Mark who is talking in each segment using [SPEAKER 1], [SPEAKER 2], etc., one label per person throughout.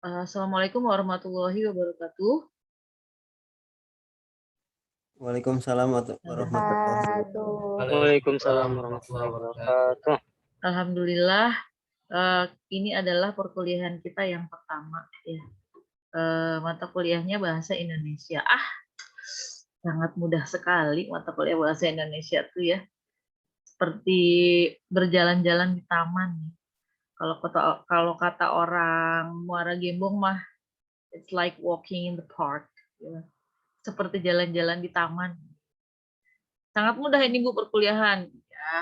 [SPEAKER 1] Assalamualaikum warahmatullahi wabarakatuh.
[SPEAKER 2] Waalaikumsalam warahmatullahi wabarakatuh.
[SPEAKER 3] Waalaikumsalam warahmatullahi wabarakatuh.
[SPEAKER 1] Alhamdulillah, ini adalah perkuliahan kita yang pertama ya. Mata kuliahnya bahasa Indonesia. Sangat mudah sekali mata kuliah bahasa Indonesia tuh ya. Seperti berjalan-jalan di taman. Kalau kata orang Muara Gembong mah, it's like walking in the park. Ya. Seperti jalan-jalan di taman. Sangat mudah ini Bu perkuliahan. Ya.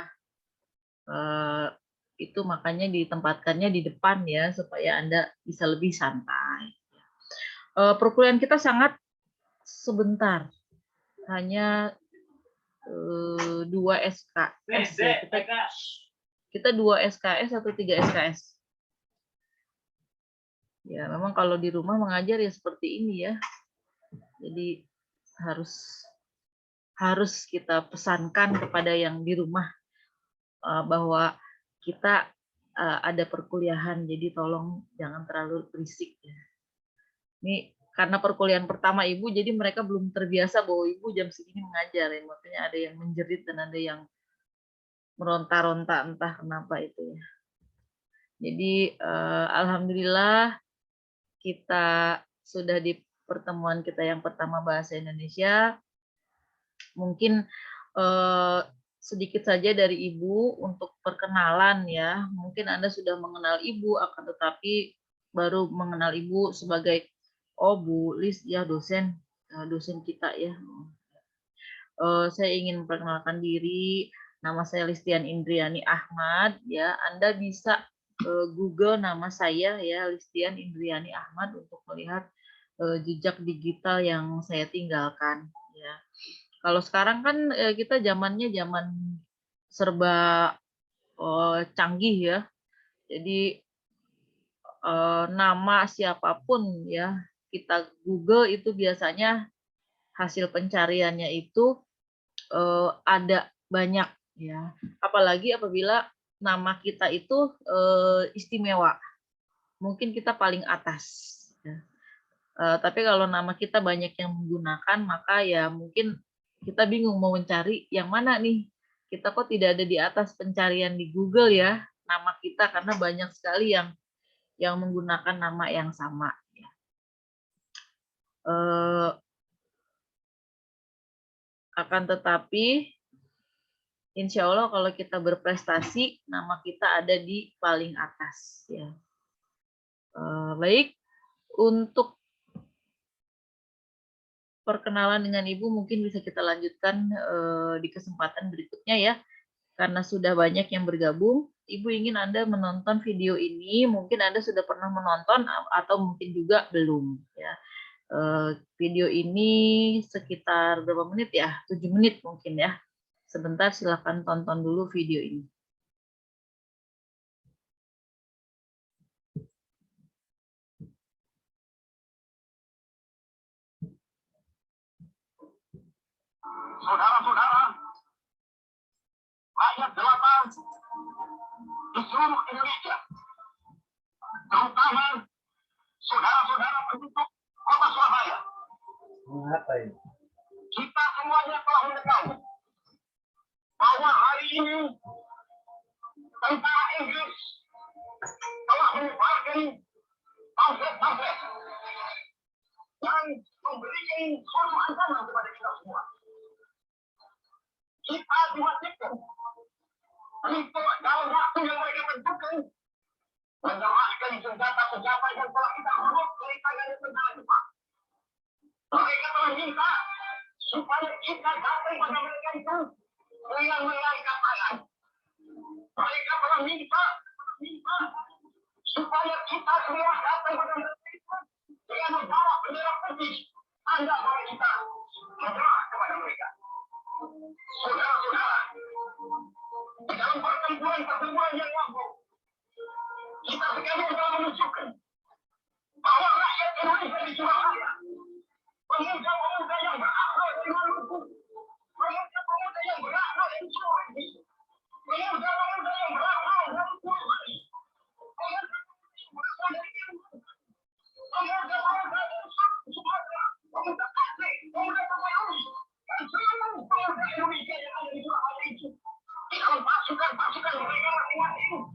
[SPEAKER 1] Itu makanya ditempatkannya di depan ya supaya Anda bisa lebih santai. Perkuliahan kita sangat sebentar, hanya 2 SKS ya. Kita 2 SKS atau 3 SKS. Ya memang kalau di rumah mengajar ya seperti ini ya. Jadi harus kita pesankan kepada yang di rumah bahwa kita ada perkuliahan, jadi tolong jangan terlalu berisik ya. Ini karena perkuliahan pertama Ibu, jadi mereka belum terbiasa bahwa Ibu jam segini mengajar ya. Makanya ada yang menjerit dan ada yang meronta-ronta entah kenapa itu ya. Jadi alhamdulillah kita sudah di pertemuan kita yang pertama bahasa Indonesia. Mungkin sedikit saja dari Ibu untuk perkenalan ya. Mungkin Anda sudah mengenal Ibu, akan tetapi baru mengenal Ibu sebagai Bu Lis ya, dosen kita ya. Saya ingin memperkenalkan diri. Nama saya Listian Indriani Ahmad ya. Anda bisa Google nama saya ya, Listian Indriani Ahmad, untuk melihat jejak digital yang saya tinggalkan ya. Kalau sekarang kan kita zamannya zaman serba canggih ya. Jadi nama siapapun ya kita Google itu biasanya hasil pencariannya itu ada banyak ya. Apalagi apabila nama kita itu istimewa, mungkin kita paling atas. Ya. Tapi kalau nama kita banyak yang menggunakan, maka ya mungkin kita bingung mau mencari yang mana nih. Kita kok tidak ada di atas pencarian di Google ya nama kita, karena banyak sekali yang menggunakan nama yang sama. Ya. Akan tetapi insya Allah kalau kita berprestasi, nama kita ada di paling atas. Ya. Baik, untuk perkenalan dengan Ibu mungkin bisa kita lanjutkan di kesempatan berikutnya ya. Karena sudah banyak yang bergabung, Ibu ingin Anda menonton video ini, mungkin Anda sudah pernah menonton atau mungkin juga belum. Ya. Video ini sekitar berapa menit ya? 7 menit mungkin ya. Sebentar, silakan tonton dulu video ini.
[SPEAKER 4] Saudara-saudara, rakyat jelata di seluruh Indonesia, terutama saudara-saudara penduduk kota Surabaya. Kita semuanya telah mengetahui bahwa hari ini tentara Inggris telah menyebarkan pamflet-pamflet yang memberikan suatu ancaman kepada kita semua. Kita diwajibkan untuk dalam waktu yang mereka tentukan menyerahkan senjata-senjata yang telah kita urut dari tangan tentara Jepang. Mereka telah minta supaya kita datang pada mereka itu dengan mengangkat tangan. Mereka telah minta supaya kita semua datang pada mereka itu dengan membawa bendera putih tanda bahwa kita menyerah kepada mereka. Saudara-saudara, di dalam pertempuran yang lalu, kita sekali telah menunjukkan bahwa rakyat Indonesia di Surabaya, pemuda-pemuda yang berakhlak di Maluku, pemuda-pemuda yang berakhlak di Sulawesi, pemuda-pemuda yang berakhlak dari Pulau Bali, pemuda-pemuda yang berakhlak dari Kalimantan, pasukan-pasukan mereka masing-masing.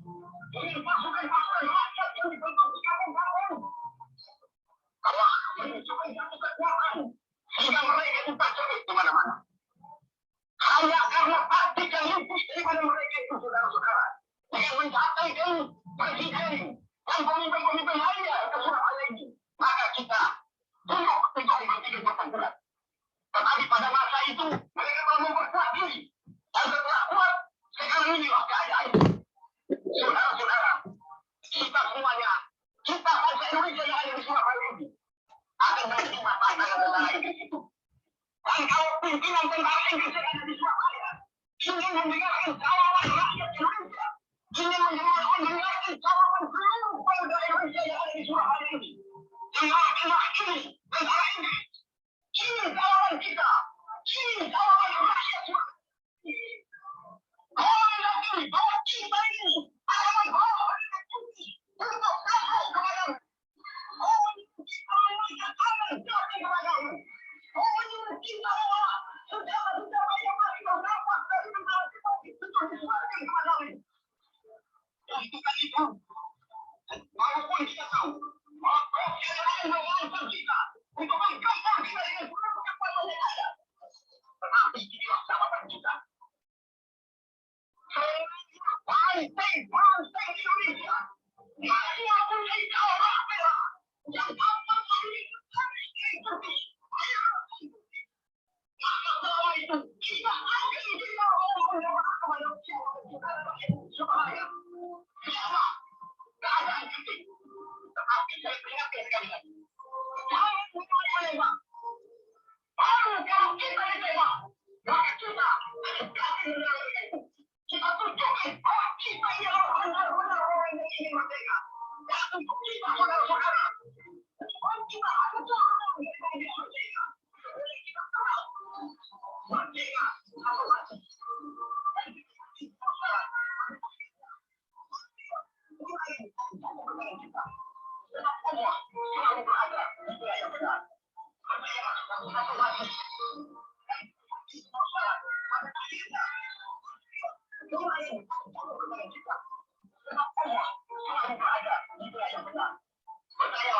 [SPEAKER 4] Ini pasukan-pasukan rakyat yang dibentuk di kampung-kampung. Kalau aku menyusun satu kekuatan, sehingga mereka itu terjepit di mana-mana. Hanya karena taktik yang lupus daripada mereka itu, saudara-saudara. Dengan mendatangkan presiden dan pemimpin-pemimpin lainnya ke Surabaya ini, maka kita duduk menjadi berpikir berat. Tetapi pada masa itu mereka malah memperkuat diri. Dan setelah kuat, sekarang inilah keadaan. Saudara-saudara, kita semuanya, kita bangsa Indonesia yang ada di Surabaya ini, akan menerima tantangan tentara Inggris itu. Dan kalau pimpinan tentara Inggris yang ada di Surabaya ingin mendengarkan jawaban rakyat Indonesia, ingin mendengarkan jawaban seluruh bangsa Indonesia yang ada di Surabaya ini, dengarkanlah ini tentara Inggris. Ini jawaban kita. Ini jawaban rakyat Surabaya. Kau yakin bahwa kita ini akan membawa mereka putih untuk sampai kepadamu. Kau ingin kita memberikan tangan jati kepadamu. Kau ingin kita membawa saudara-saudara yang masih bernafas dari negara kita untuk disuarakan kepadamu. Dan itu, walaupun kita tahu bahwa proses lain mengancam kita untuk menggampang kita dengan seluruh kekuatan yang ada. Tetapi inilah jawaban kita. Bangsa Indonesia masih mempunyai jawaban bela yang dapat menjadi ikuti. Maka selama itu kita akan kita memohon kepada supaya siapa keadaan kita. Tetapi saya peringatkan sekali lagi, jangan mulai menembak. Baru kalau kita ditembak, maka kita akan kasih mereka itu. Kita tunjukkan bahwa kita ini adalah benar-benar orang yang ingin merdeka. Dan untuk kita, saudara-saudara, kita harus orang yang ingin merdeka. Jadi kita tahu merdeka atau mati. Dan kita Allah selalu berada di wilayah yang benar. Merdeka atau mati. Dan kita pada akhirnya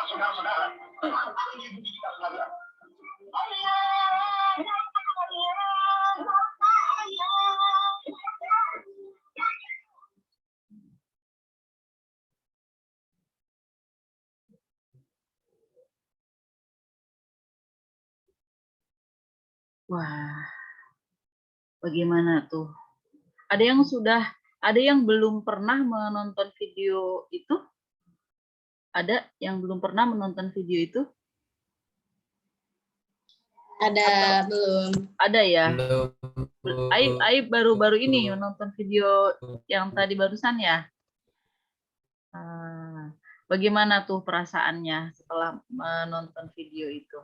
[SPEAKER 4] saudara-saudara,
[SPEAKER 1] Wah, bagaimana tuh? Ada yang belum pernah menonton video itu? Ada yang belum pernah menonton video itu?
[SPEAKER 5] Ada belum?
[SPEAKER 1] Ada ya? Aib baru-baru ini menonton video yang tadi barusan ya? Bagaimana tuh perasaannya setelah menonton video itu?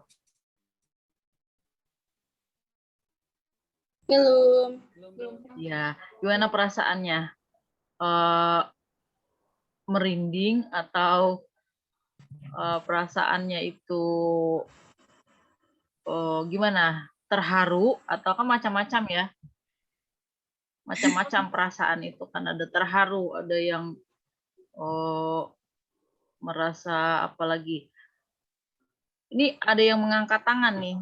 [SPEAKER 5] Belum.
[SPEAKER 1] Ya, gimana perasaannya? Merinding atau perasaannya itu gimana? Terharu atau kan macam-macam ya? Macam-macam perasaan itu kan, ada terharu, ada yang merasa apalagi. Ini ada yang mengangkat tangan nih.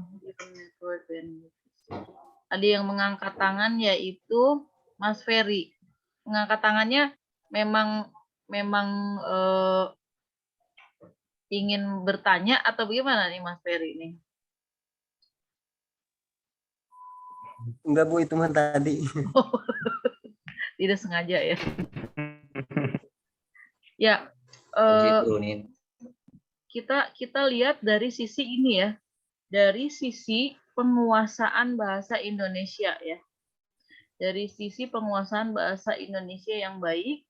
[SPEAKER 1] Ada yang mengangkat tangan yaitu Mas Ferry. Mengangkat tangannya memang ingin bertanya atau bagaimana nih Mas Ferry nih?
[SPEAKER 2] Enggak Bu, itu mah tadi.
[SPEAKER 1] Tidak sengaja ya. Ya, kita lihat dari sisi ini ya, dari sisi penguasaan bahasa Indonesia ya. Dari sisi penguasaan bahasa Indonesia yang baik,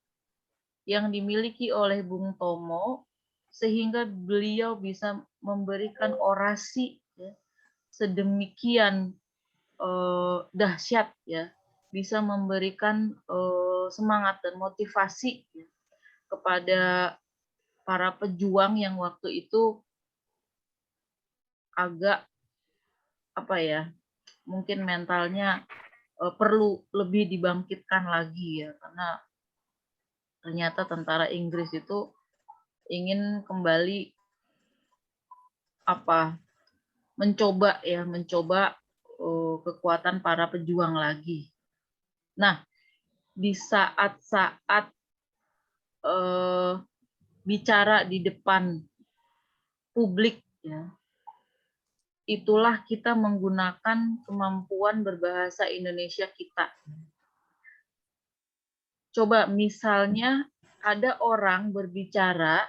[SPEAKER 1] yang dimiliki oleh Bung Tomo, sehingga beliau bisa memberikan orasi ya, sedemikian dahsyat ya, bisa memberikan semangat dan motivasi ya, kepada para pejuang yang waktu itu agak apa ya, mungkin mentalnya perlu lebih dibangkitkan lagi ya, karena ternyata tentara Inggris itu ingin kembali mencoba kekuatan para pejuang lagi. Nah, di saat-saat bicara di depan publik ya, itulah kita menggunakan kemampuan berbahasa Indonesia kita. Coba misalnya ada orang berbicara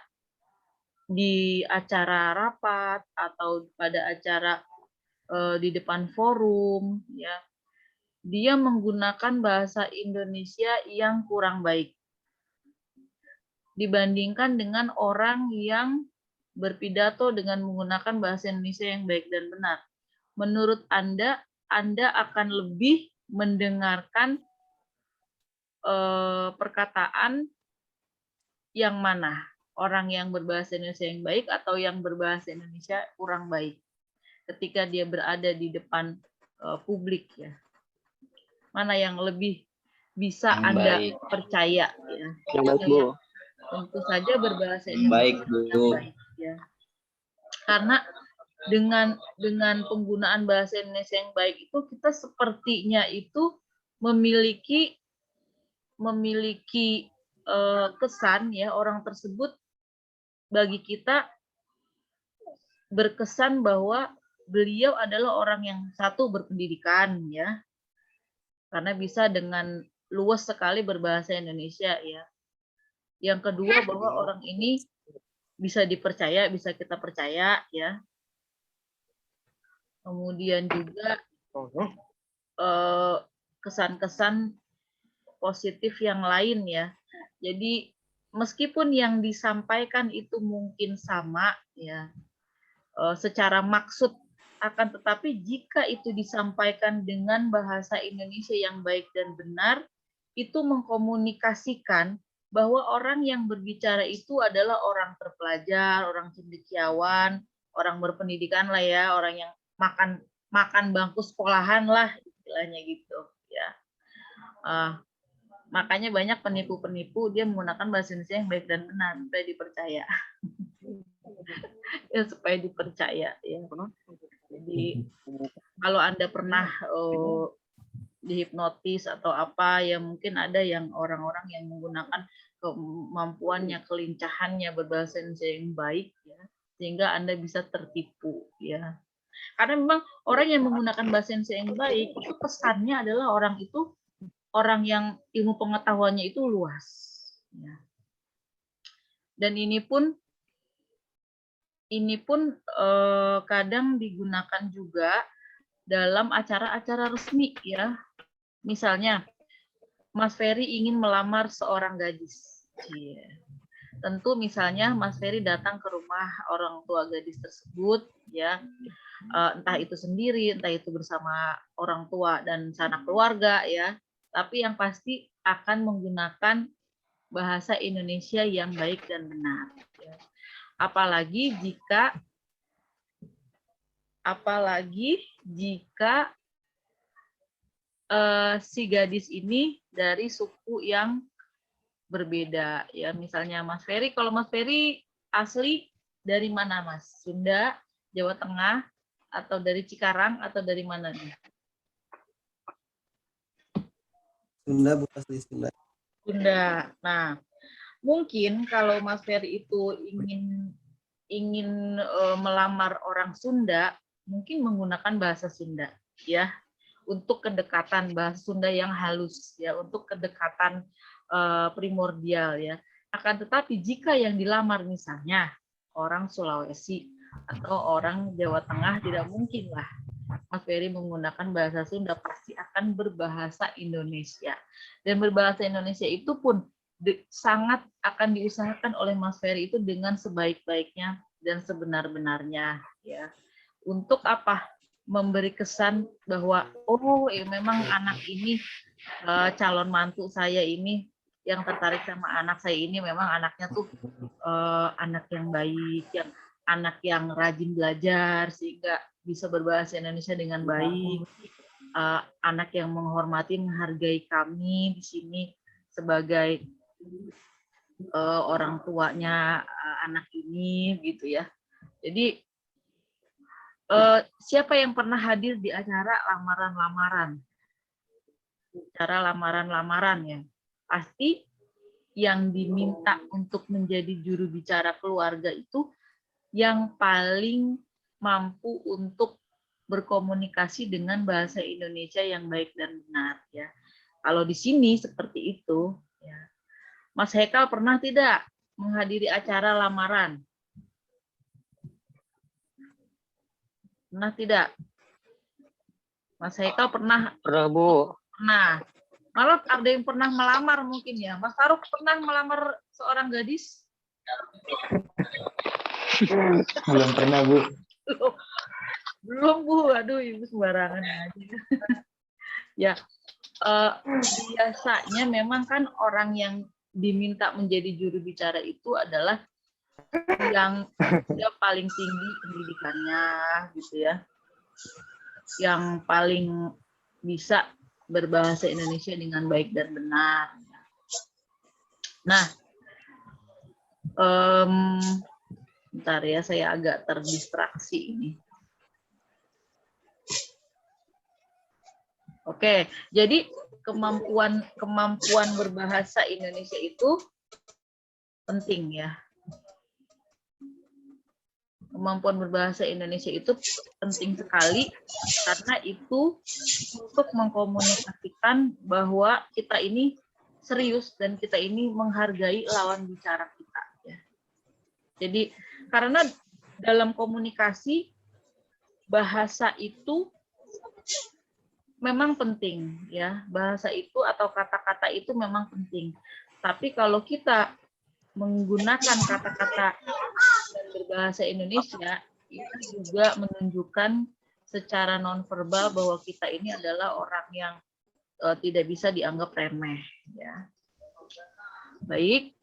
[SPEAKER 1] di acara rapat atau pada acara di depan forum, ya, dia menggunakan bahasa Indonesia yang kurang baik dibandingkan dengan orang yang berpidato dengan menggunakan bahasa Indonesia yang baik dan benar. Menurut Anda akan lebih mendengarkan perkataan yang mana? Orang yang berbahasa Indonesia yang baik atau yang berbahasa Indonesia kurang baik ketika dia berada di depan publik ya. Mana yang lebih bisa
[SPEAKER 6] Yang
[SPEAKER 1] Anda
[SPEAKER 6] baik.
[SPEAKER 1] percaya ya.
[SPEAKER 3] Yang baik, Bu.
[SPEAKER 1] Tentu saja berbahasa
[SPEAKER 6] Yang baik,
[SPEAKER 1] Indonesia
[SPEAKER 6] Bu.
[SPEAKER 1] yang baik ya. Karena dengan penggunaan bahasa Indonesia yang baik itu kita sepertinya itu memiliki kesan ya, orang tersebut bagi kita berkesan bahwa beliau adalah orang yang satu berpendidikan ya, karena bisa dengan luas sekali berbahasa Indonesia ya. Yang kedua bahwa orang ini bisa dipercaya, bisa kita percaya ya. Kemudian juga kesan-kesan positif yang lain ya. Jadi meskipun yang disampaikan itu mungkin sama ya, secara maksud, akan tetapi jika itu disampaikan dengan bahasa Indonesia yang baik dan benar, itu mengkomunikasikan bahwa orang yang berbicara itu adalah orang terpelajar, orang cendekiawan, orang berpendidikan lah ya, orang yang makan bangku sekolahan lah istilahnya gitu ya. Makanya banyak penipu-penipu dia menggunakan bahasa Indonesia yang baik dan benar supaya dipercaya. Ya, supaya dipercaya ya. Jadi kalau Anda pernah dihipnotis atau apa ya, mungkin ada yang orang-orang yang menggunakan kemampuannya, kelincahannya berbahasa Indonesia yang baik ya, sehingga Anda bisa tertipu ya. Karena memang orang yang menggunakan bahasa Indonesia yang baik itu kesannya adalah orang itu orang yang ilmu pengetahuannya itu luas ya. Dan ini pun kadang digunakan juga dalam acara-acara resmi ya. Misalnya Mas Ferry ingin melamar seorang gadis. Tentu misalnya Mas Ferry datang ke rumah orang tua gadis tersebut ya, entah itu sendiri, entah itu bersama orang tua dan sanak keluarga ya, tapi yang pasti akan menggunakan bahasa Indonesia yang baik dan benar ya. Apalagi jika si gadis ini dari suku yang berbeda ya. Misalnya Mas Ferry, kalau Mas Ferry asli dari mana Mas? Sunda, Jawa Tengah, atau dari Cikarang, atau dari mana nih?
[SPEAKER 2] Sunda, bukan asli Sunda.
[SPEAKER 1] Sunda. Nah, mungkin kalau Mas Ferry itu ingin melamar orang Sunda, mungkin menggunakan bahasa Sunda ya, untuk kedekatan, bahasa Sunda yang halus ya, untuk kedekatan primordial ya. Akan tetapi jika yang dilamar misalnya orang Sulawesi atau orang Jawa Tengah, tidak mungkin lah Mas Ferry menggunakan bahasa Sunda, pasti akan berbahasa Indonesia. Dan berbahasa Indonesia itu pun sangat akan diusahakan oleh Mas Ferry itu dengan sebaik-baiknya dan sebenar-benarnya ya. Untuk apa? Memberi kesan bahwa memang anak ini, calon mantu saya ini yang tertarik sama anak saya ini memang anaknya tuh anak yang baik, anak yang rajin belajar sehingga bisa berbahasa Indonesia dengan baik. anak yang menghormati, menghargai kami di sini sebagai orang tuanya anak ini, gitu ya. Jadi siapa yang pernah hadir di acara lamaran-lamaran? Acara lamaran-lamaran ya. Pasti yang diminta untuk menjadi juru bicara keluarga itu yang paling mampu untuk berkomunikasi dengan bahasa Indonesia yang baik dan benar ya. Kalau di sini seperti itu ya. Mas Hekal pernah tidak menghadiri acara lamaran? Pernah tidak? Mas Hekal pernah?
[SPEAKER 3] Pernah, Bu.
[SPEAKER 1] Pernah. Malah ada yang pernah melamar mungkin ya. Mas Taruk pernah melamar seorang gadis?
[SPEAKER 6] Belum pernah, Bu.
[SPEAKER 1] Belum, Bu. Aduh, Ibu sembarangan aja. Ya, biasanya memang kan orang yang diminta menjadi juru bicara itu adalah yang dia paling tinggi pendidikannya, gitu ya. Yang paling bisa berbahasa Indonesia dengan baik dan benar. Nah, bentar ya, saya agak terdistraksi ini. Oke, jadi kemampuan berbahasa Indonesia itu penting ya. Kemampuan berbahasa Indonesia itu penting sekali karena itu untuk mengkomunikasikan bahwa kita ini serius dan kita ini menghargai lawan bicara kita ya. Jadi karena dalam komunikasi bahasa itu memang penting ya. Bahasa itu atau kata-kata itu memang penting. Tapi kalau kita menggunakan kata-kata dan berbahasa Indonesia itu juga menunjukkan secara nonverbal bahwa kita ini adalah orang yang tidak bisa dianggap remeh ya. Baik,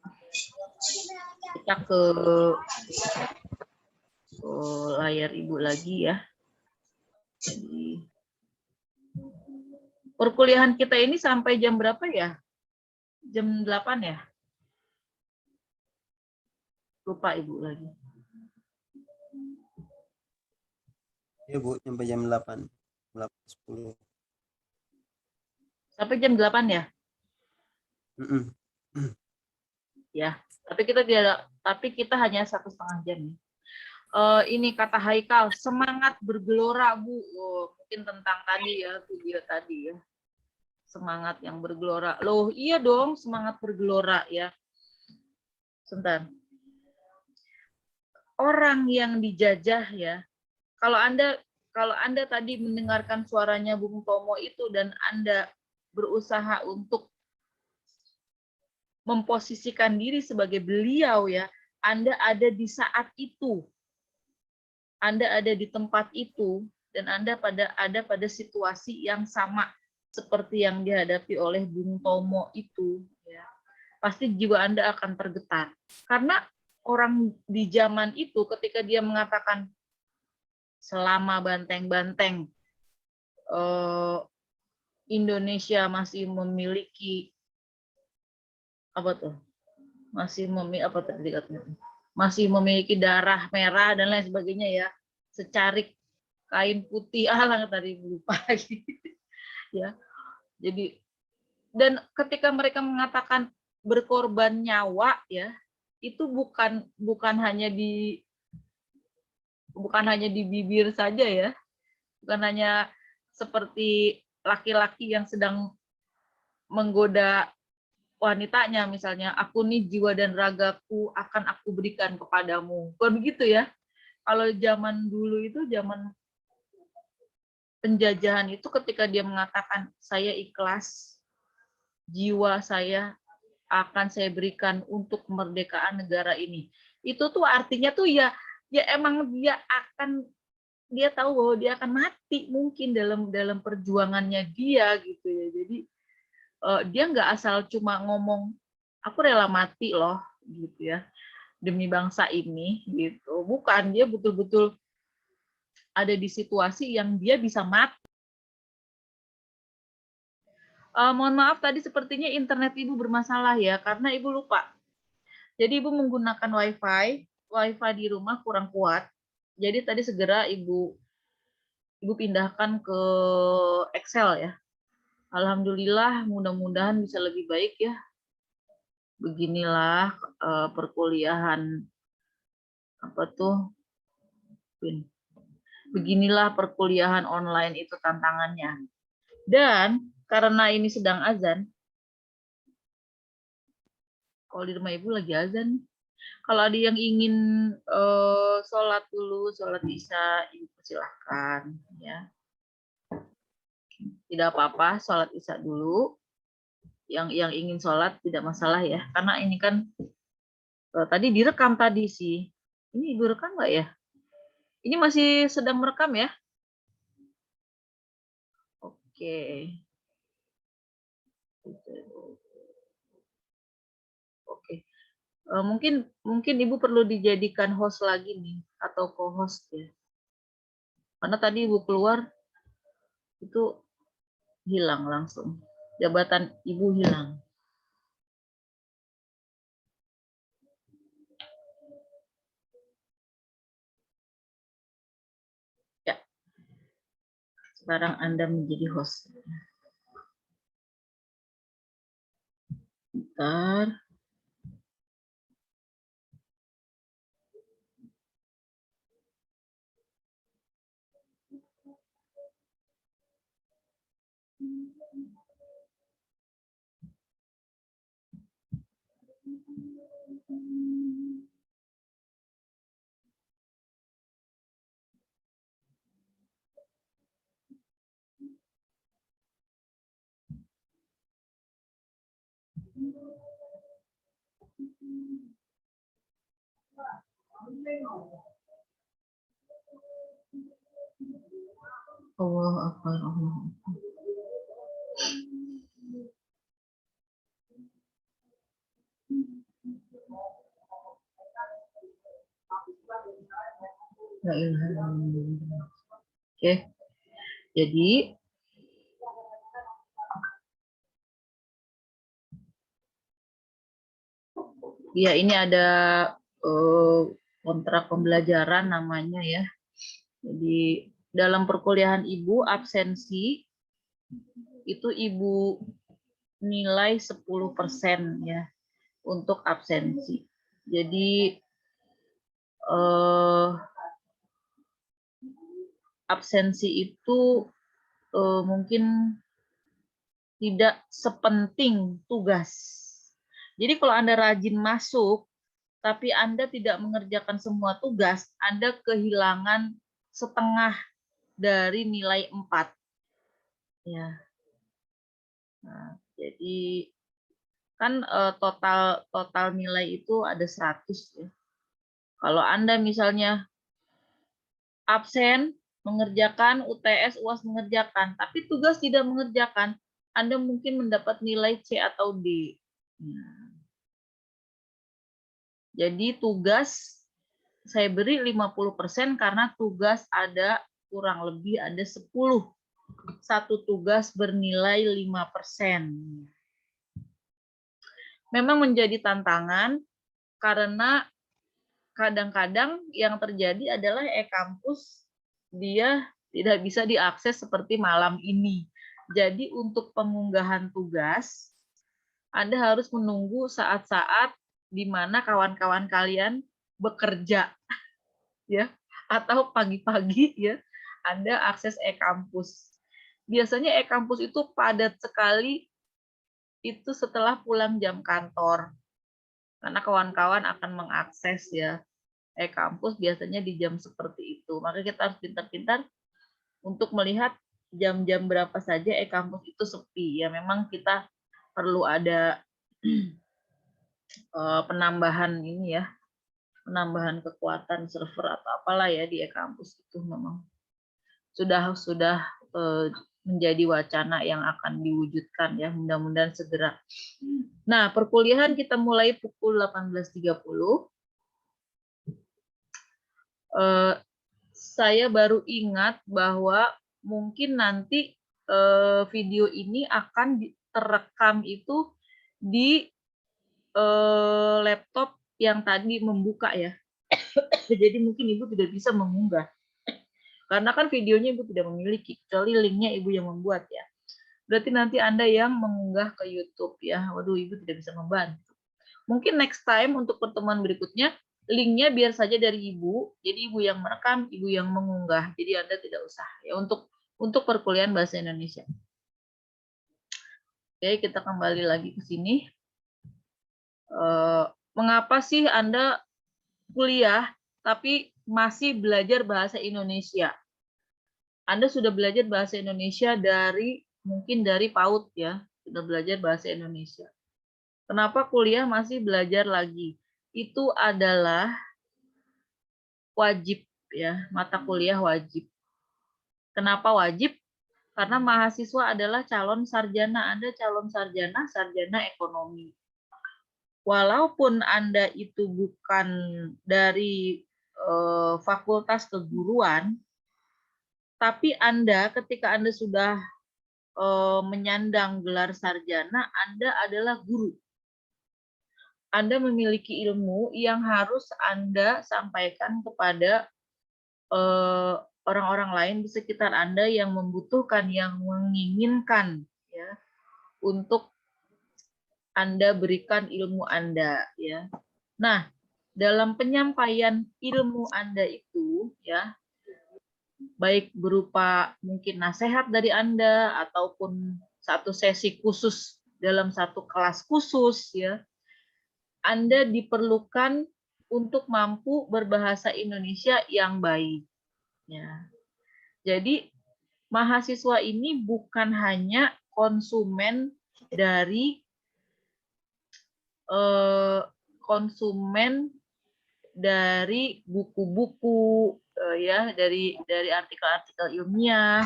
[SPEAKER 1] kita ke layar Ibu lagi ya. Jadi, perkuliahan kita ini sampai jam berapa ya? Jam 8 ya? Lupa Ibu lagi.
[SPEAKER 2] Iya Bu, sampai jam 8. 8.10.
[SPEAKER 1] Sampai jam 8 ya? Ya, tapi kita hanya 1,5 jam. Ini kata Haikal, semangat bergelora Bu. Oh, mungkin tentang tadi ya, video tadi ya. Semangat yang bergelora. Loh, iya dong, semangat bergelora ya. Sebentar. Orang yang dijajah ya. Kalau Anda tadi mendengarkan suaranya Bung Tomo itu dan Anda berusaha untuk memposisikan diri sebagai beliau ya, Anda ada di saat itu. Anda ada di tempat itu dan Anda ada pada situasi yang sama seperti yang dihadapi oleh Bung Tomo itu ya. Pasti jiwa Anda akan tergetar. Karena orang di zaman itu ketika dia mengatakan selama banteng-banteng Indonesia masih memiliki masih memiliki darah merah dan lain sebagainya ya, secarik kain putih tadi lupa lagi ya. Jadi dan ketika mereka mengatakan berkorban nyawa ya, itu bukan hanya di bibir saja ya, bukan hanya seperti laki-laki yang sedang menggoda wanitanya misalnya, aku nih jiwa dan ragaku akan aku berikan kepadamu, bukan begitu ya. Kalau zaman dulu itu, zaman penjajahan itu, ketika dia mengatakan saya ikhlas, jiwa saya akan saya berikan untuk kemerdekaan negara ini, itu tuh artinya tuh ya emang dia tahu bahwa dia akan mati mungkin dalam perjuangannya dia gitu ya. Jadi dia nggak asal cuma ngomong aku rela mati loh gitu ya demi bangsa ini gitu, bukan, dia betul-betul ada di situasi yang dia bisa mati Mohon maaf tadi sepertinya internet Ibu bermasalah ya, karena Ibu lupa. Jadi Ibu menggunakan WiFi di rumah kurang kuat. Jadi tadi segera Ibu pindahkan ke Excel ya. Alhamdulillah, mudah-mudahan bisa lebih baik ya. Beginilah perkuliahan apa tuh? Beginilah perkuliahan online itu tantangannya. Dan karena ini sedang azan, kalau di rumah Ibu lagi azan, kalau ada yang ingin sholat dulu, sholat isya, Ibu silahkan ya. Tidak apa-apa, sholat isya dulu. Yang ingin sholat tidak masalah ya, karena ini kan tadi direkam tadi sih. Ini Ibu rekam nggak ya? Ini masih sedang merekam ya? Oke. Oke. Mungkin Ibu perlu dijadikan host lagi nih atau co-host ya. Karena tadi Ibu keluar itu hilang langsung. Jabatan Ibu hilang. Ya. Sekarang Anda menjadi host. Bentar. Allah Akbar, Allah Akbar. La ilaha illallah. Oke. Jadi ya ini ada kontrak pembelajaran namanya ya. Jadi dalam perkuliahan Ibu absensi itu Ibu nilai 10% ya untuk absensi. Jadi absensi itu mungkin tidak sepenting tugas. Jadi kalau Anda rajin masuk, tapi Anda tidak mengerjakan semua tugas, Anda kehilangan setengah dari nilai 4. Ya. Nah, jadi kan total nilai itu ada 100 ya. Kalau Anda misalnya absen mengerjakan UTS, UAS mengerjakan, tapi tugas tidak mengerjakan, Anda mungkin mendapat nilai C atau D. Nah, jadi tugas saya beri 50% karena tugas ada kurang lebih ada 10. Satu tugas bernilai 5%. Memang menjadi tantangan karena kadang-kadang yang terjadi adalah e-kampus dia tidak bisa diakses seperti malam ini. Jadi untuk pengunggahan tugas, Anda harus menunggu saat-saat di mana kawan-kawan kalian bekerja, ya, atau pagi-pagi ya, Anda akses e-kampus. Biasanya e-kampus itu padat sekali itu setelah pulang jam kantor. Karena kawan-kawan akan mengakses ya e-kampus biasanya di jam seperti itu. Maka kita harus pintar-pintar untuk melihat jam-jam berapa saja e-kampus itu sepi. Ya memang kita perlu ada penambahan ini ya, penambahan kekuatan server atau apalah ya di e-kampus itu memang sudah menjadi wacana yang akan diwujudkan ya, mudah-mudahan segera. Nah, perkuliahan kita mulai pukul 18.30. Saya baru ingat bahwa mungkin nanti video ini akan terekam itu di laptop yang tadi membuka ya. Jadi mungkin Ibu tidak bisa mengunggah. Karena kan videonya Ibu tidak memiliki, kecuali linknya Ibu yang membuat ya. Berarti nanti Anda yang mengunggah ke YouTube ya. Waduh, Ibu tidak bisa membantu. Mungkin next time untuk pertemuan berikutnya, linknya biar saja dari Ibu. Jadi Ibu yang merekam, Ibu yang mengunggah. Jadi Anda tidak usah ya untuk perkuliahan bahasa Indonesia. Oke, kita kembali lagi ke sini. Mengapa sih Anda kuliah tapi masih belajar bahasa Indonesia? Anda sudah belajar bahasa Indonesia mungkin dari PAUD ya, sudah belajar bahasa Indonesia. Kenapa kuliah masih belajar lagi? Itu adalah wajib ya, mata kuliah wajib. Kenapa wajib? Karena mahasiswa adalah calon sarjana, Anda calon sarjana ekonomi. Walaupun Anda itu bukan dari fakultas keguruan, tapi Anda ketika Anda sudah menyandang gelar sarjana, Anda adalah guru. Anda memiliki ilmu yang harus Anda sampaikan kepada orang-orang lain di sekitar Anda yang membutuhkan, yang menginginkan ya, untuk Anda berikan ilmu Anda ya. Nah, dalam penyampaian ilmu Anda itu ya, baik berupa mungkin nasihat dari Anda ataupun satu sesi khusus dalam satu kelas khusus ya, Anda diperlukan untuk mampu berbahasa Indonesia yang baik ya. Jadi mahasiswa ini bukan hanya konsumen dari buku-buku ya, dari artikel-artikel ilmiah.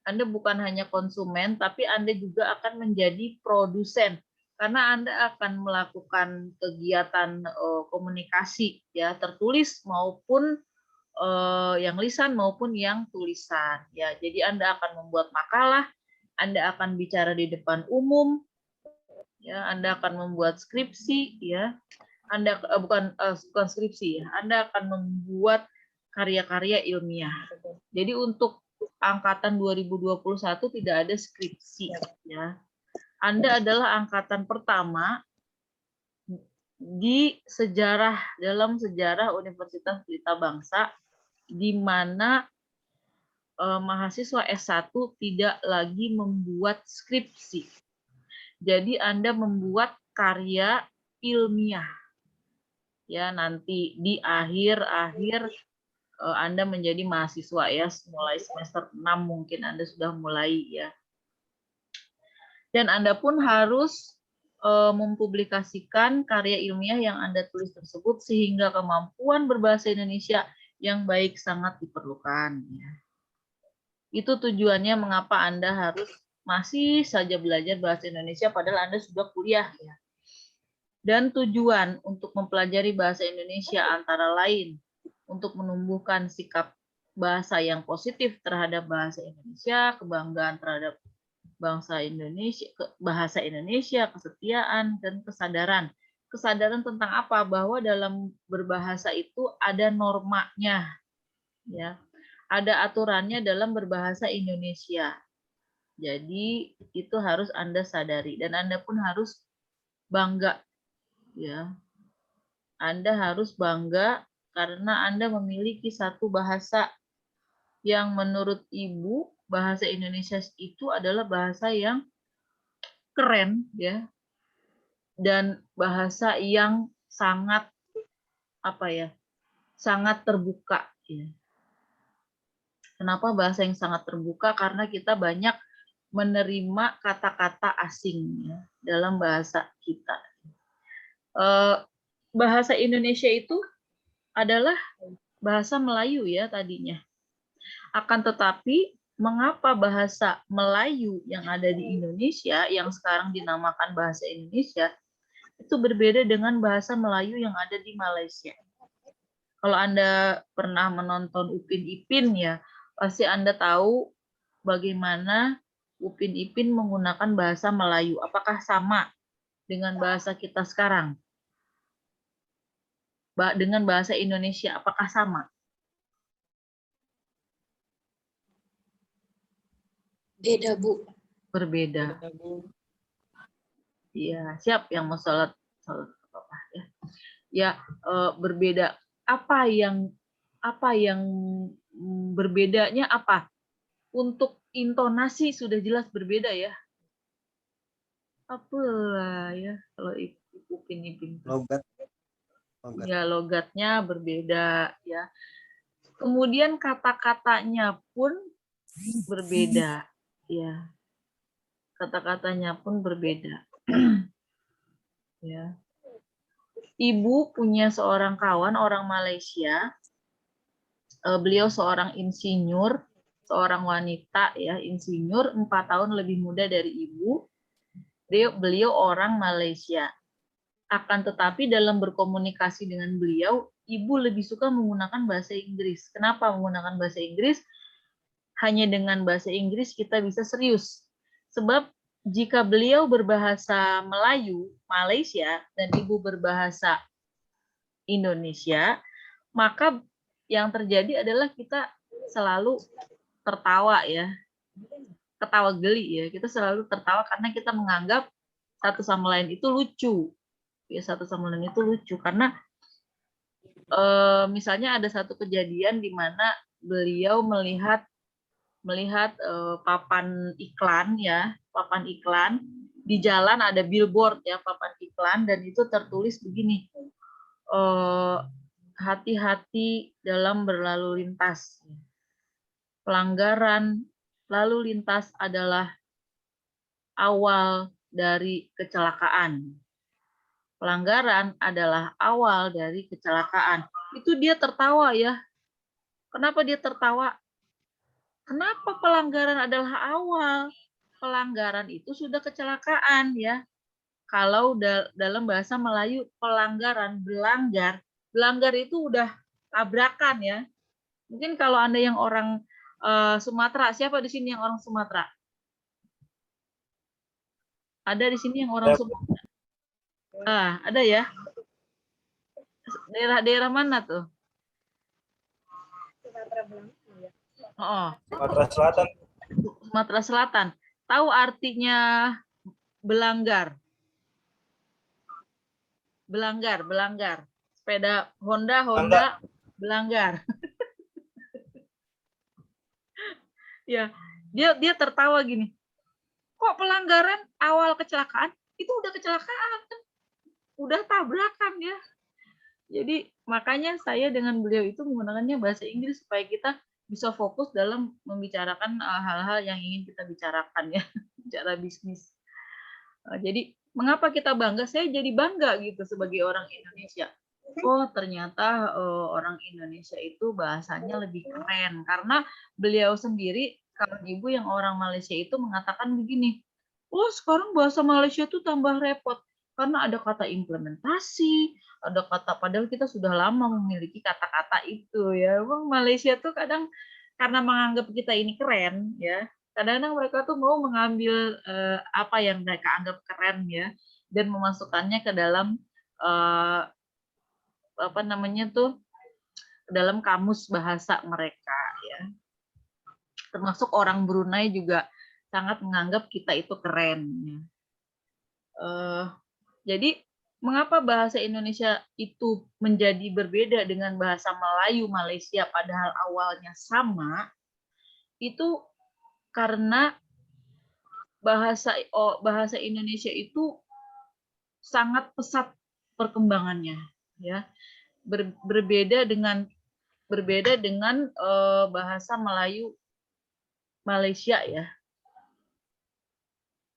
[SPEAKER 1] Anda bukan hanya konsumen, tapi Anda juga akan menjadi produsen karena Anda akan melakukan kegiatan komunikasi ya, tertulis maupun yang lisan maupun yang tulisan ya. Jadi Anda akan membuat makalah, Anda akan bicara di depan umum ya, Anda akan membuat skripsi ya. Anda bukan skripsi ya, Anda akan membuat karya-karya ilmiah. Jadi untuk angkatan 2021 tidak ada skripsi ya. Anda adalah angkatan pertama di dalam sejarah Universitas Pelita Bangsa di mana mahasiswa S1 tidak lagi membuat skripsi. Jadi Anda membuat karya ilmiah. Ya, nanti di akhir Anda menjadi mahasiswa ya, mulai semester 6 mungkin Anda sudah mulai ya. Dan Anda pun harus mempublikasikan karya ilmiah yang Anda tulis tersebut sehingga kemampuan berbahasa Indonesia yang baik sangat diperlukan. Ya. Itu tujuannya mengapa Anda harus masih saja belajar bahasa Indonesia padahal Anda sudah kuliah. Ya. Dan tujuan untuk mempelajari bahasa Indonesia antara lain untuk menumbuhkan sikap bahasa yang positif terhadap bahasa Indonesia, kebanggaan terhadap bangsa Indonesia, bahasa Indonesia, kesetiaan, dan kesadaran. Kesadaran tentang apa? Bahwa dalam berbahasa itu ada normanya, ya, ada aturannya dalam berbahasa Indonesia. Jadi itu harus Anda sadari dan Anda pun harus bangga, ya. Anda harus bangga karena Anda memiliki satu bahasa yang menurut Ibu bahasa Indonesia itu adalah bahasa yang keren ya, dan bahasa yang sangat sangat terbuka ya. Kenapa bahasa yang sangat terbuka? Karena kita banyak menerima kata-kata asing ya, dalam bahasa kita. Bahasa Indonesia itu adalah bahasa Melayu ya tadinya. Akan tetapi mengapa bahasa Melayu yang ada di Indonesia, yang sekarang dinamakan bahasa Indonesia, itu berbeda dengan bahasa Melayu yang ada di Malaysia. Kalau Anda pernah menonton Upin Ipin ya, pasti Anda tahu bagaimana Upin Ipin menggunakan bahasa Melayu. Apakah sama dengan bahasa kita sekarang? Dengan bahasa Indonesia, apakah sama?
[SPEAKER 5] Beda, Bu.
[SPEAKER 1] Berbeda. Iya, siap yang mau sholat apa ya? Ya, berbeda. Apa yang berbedanya apa? Untuk intonasi sudah jelas berbeda ya. Apalah ya kalau Upin Ipin.
[SPEAKER 2] Logat.
[SPEAKER 1] Ya, logatnya berbeda ya. Kemudian kata-katanya pun berbeda ya. Kata-katanya pun berbeda. Ya. Ibu punya seorang kawan orang Malaysia. Beliau seorang insinyur, seorang wanita ya, insinyur 4 tahun lebih muda dari ibu. Beliau orang Malaysia. Akan tetapi dalam berkomunikasi dengan beliau, ibu lebih suka menggunakan bahasa Inggris. Kenapa menggunakan bahasa Inggris? Hanya dengan bahasa Inggris kita bisa serius. Sebab jika beliau berbahasa Melayu, Malaysia, dan ibu berbahasa Indonesia, maka yang terjadi adalah kita selalu tertawa ya. Ketawa geli ya. Kita selalu tertawa karena kita menganggap satu sama lain itu lucu. Ya, satu sama lain itu lucu karena misalnya ada satu kejadian di mana beliau melihat papan iklan ya, papan iklan di jalan ada billboard ya, papan iklan, dan itu tertulis begini, hati-hati dalam berlalu lintas, pelanggaran lalu lintas adalah awal dari kecelakaan. Pelanggaran adalah awal dari kecelakaan. Itu dia tertawa ya. Kenapa dia tertawa? Kenapa pelanggaran adalah awal? Pelanggaran itu sudah kecelakaan ya. Kalau dalam bahasa Melayu pelanggaran, belanggar itu udah tabrakan ya. Mungkin kalau Anda yang orang Sumatera, siapa di sini yang orang Sumatera? Ada di sini yang orang Sumatera? Ada ya? Daerah-daerah mana tuh? Oh,
[SPEAKER 3] Sumatera Selatan.
[SPEAKER 1] Sumatera Selatan. Tahu artinya belanggar? Belanggar. Sepeda Honda, belanggar. Ya, dia tertawa gini. Kok pelanggaran awal kecelakaan? Itu udah kecelakaan kan? Udah tabrakan ya. Jadi makanya saya dengan beliau itu menggunakannya bahasa Inggris supaya kita bisa fokus dalam membicarakan hal-hal yang ingin kita bicarakan ya, bicara bisnis. Jadi mengapa kita bangga? Saya jadi bangga gitu sebagai orang Indonesia. Oh ternyata orang Indonesia itu bahasanya lebih keren karena beliau sendiri, kawan ibu yang orang Malaysia itu mengatakan begini, oh sekarang bahasa Malaysia itu tambah repot karena ada kata implementasi, ada kata, padahal kita sudah lama memiliki kata-kata itu ya. Bang, Malaysia tuh kadang karena menganggap kita ini keren ya, kadang-kadang mereka tuh mau mengambil apa yang mereka anggap keren ya dan memasukkannya ke dalam apa namanya tuh dalam kamus bahasa mereka ya. Termasuk orang Brunei juga sangat menganggap kita itu keren ya. Jadi mengapa bahasa Indonesia itu menjadi berbeda dengan bahasa Melayu Malaysia padahal awalnya sama? Itu karena bahasa Indonesia itu sangat pesat perkembangannya ya. Berbeda dengan bahasa Melayu Malaysia ya.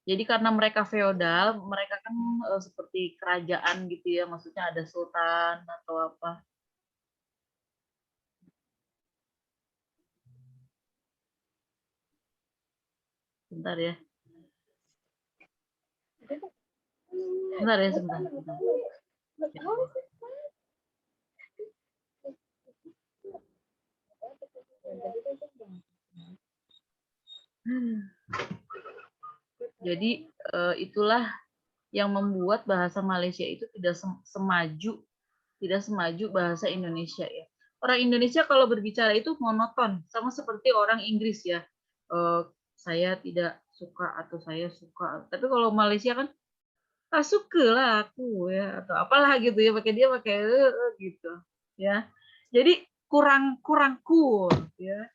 [SPEAKER 1] Jadi karena mereka feodal, mereka kan seperti kerajaan gitu ya, maksudnya ada sultan atau apa. Bentar ya. Bentar ya, sebentar. Jadi itulah yang membuat bahasa Malaysia itu tidak semaju bahasa Indonesia ya. Orang Indonesia kalau berbicara itu monoton, sama seperti orang Inggris ya. Saya tidak suka atau saya suka. Tapi kalau Malaysia kan suka lah aku ya atau apalah gitu ya, dia pakai gitu ya. Jadi kurang cool ya.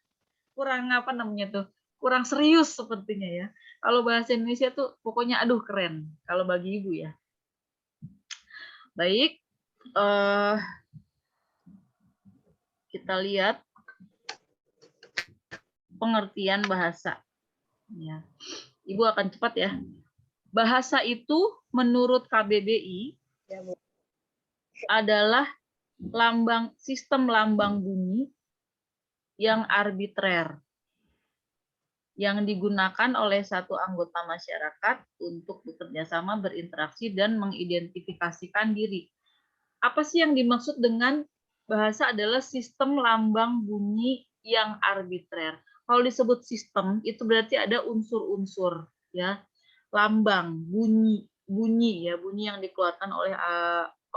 [SPEAKER 1] Kurang apa namanya tuh? Kurang serius sepertinya ya. Kalau bahasa Indonesia tuh pokoknya aduh keren kalau bagi Ibu ya. Baik, kita lihat pengertian bahasa. Ya. Ibu akan cepat ya. Bahasa itu menurut KBBI adalah sistem lambang bunyi yang arbitrer yang digunakan oleh satu anggota masyarakat untuk bekerja sama, berinteraksi, dan mengidentifikasikan diri. Apa sih yang dimaksud dengan bahasa adalah sistem lambang bunyi yang arbitrer? Kalau disebut sistem, itu berarti ada unsur-unsur, ya, lambang, bunyi yang dikeluarkan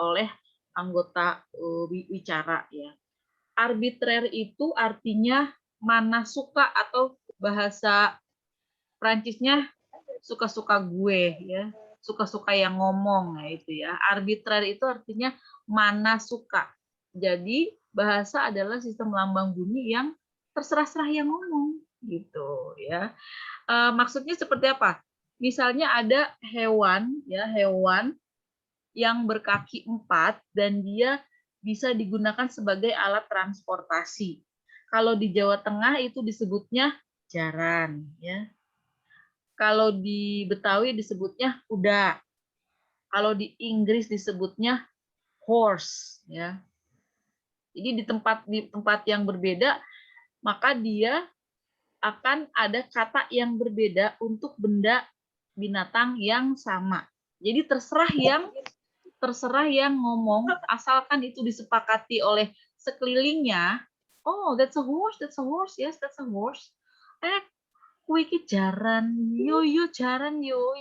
[SPEAKER 1] oleh anggota wicara, ya. Arbitrer itu artinya mana suka atau bahasa Prancisnya suka-suka gue ya, suka-suka yang ngomong ya itu ya. Arbitrer itu artinya mana suka. Jadi bahasa adalah sistem lambang bunyi yang terserah-serah yang ngomong gitu ya. Maksudnya seperti apa? Misalnya ada hewan yang berkaki 4 dan dia bisa digunakan sebagai alat transportasi. Kalau di Jawa Tengah itu disebutnya jaran ya. Kalau di Betawi disebutnya kuda. Kalau di Inggris disebutnya horse ya. Jadi di tempat yang berbeda maka dia akan ada kata yang berbeda untuk benda binatang yang sama. Jadi terserah yang ngomong asalkan itu disepakati oleh sekelilingnya. Oh, that's a horse. Yes, that's a horse. Kuwi iki jaran, yo jaran yo.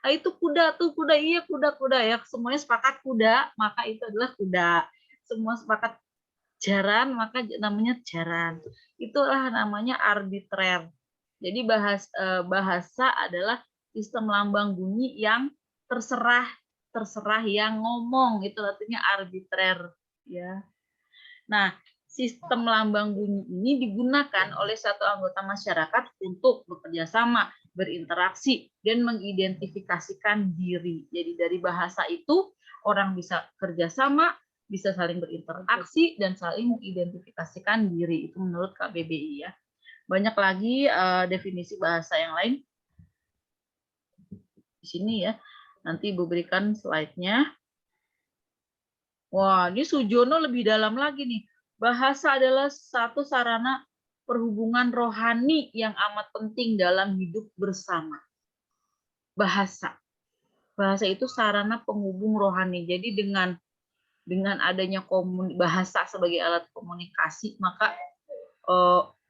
[SPEAKER 1] Itu kuda tuh, iya kuda ya. Semuanya sepakat kuda, maka itu adalah kuda. Semua sepakat jaran, maka namanya jaran. Itulah namanya arbitrer. Jadi bahasa adalah sistem lambang bunyi yang terserah yang ngomong, itu artinya arbitrer ya. Nah, sistem lambang bunyi ini digunakan oleh satu anggota masyarakat untuk bekerja sama, berinteraksi, dan mengidentifikasikan diri. Jadi dari bahasa itu orang bisa kerjasama, bisa saling berinteraksi, dan saling mengidentifikasikan diri. Itu menurut KBBI ya. Banyak lagi definisi bahasa yang lain di sini ya. Nanti Ibu berikan slide-nya. Wah, ini Sujono lebih dalam lagi nih. Bahasa adalah satu sarana perhubungan rohani yang amat penting dalam hidup bersama. Bahasa itu sarana penghubung rohani. Jadi dengan adanya bahasa sebagai alat komunikasi, maka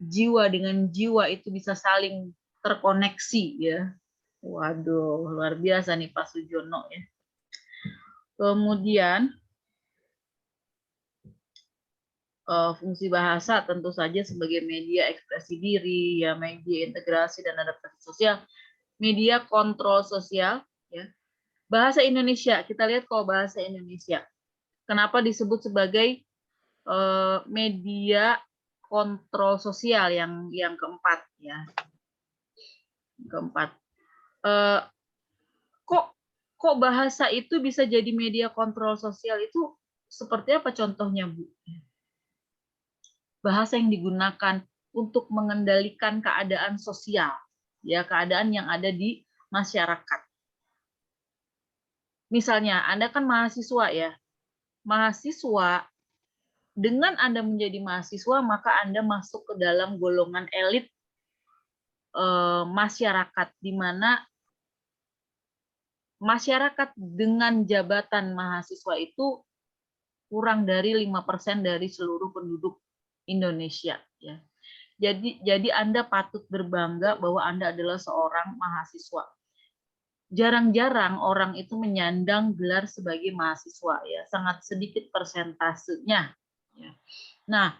[SPEAKER 1] jiwa dengan jiwa itu bisa saling terkoneksi ya. Waduh, luar biasa nih Pak Sujono ya. Kemudian fungsi bahasa tentu saja sebagai media ekspresi diri, ya, media integrasi dan adaptasi sosial, media kontrol sosial. Ya. Bahasa Indonesia, kita lihat kalau bahasa Indonesia, kenapa disebut sebagai media kontrol sosial yang keempat ya. Keempat. Kok bahasa itu bisa jadi media kontrol sosial itu seperti apa contohnya, Bu? Bahasa yang digunakan untuk mengendalikan keadaan sosial, ya, keadaan yang ada di masyarakat. Misalnya, Anda kan mahasiswa ya. Mahasiswa, dengan Anda menjadi mahasiswa, maka Anda masuk ke dalam golongan elit masyarakat, di mana masyarakat dengan jabatan mahasiswa itu kurang dari 5% dari seluruh penduduk Indonesia ya. Jadi Anda patut berbangga bahwa Anda adalah seorang mahasiswa. jarang-jarang orang itu menyandang gelar sebagai mahasiswa ya, sangat sedikit persentasenya. Ya. Nah,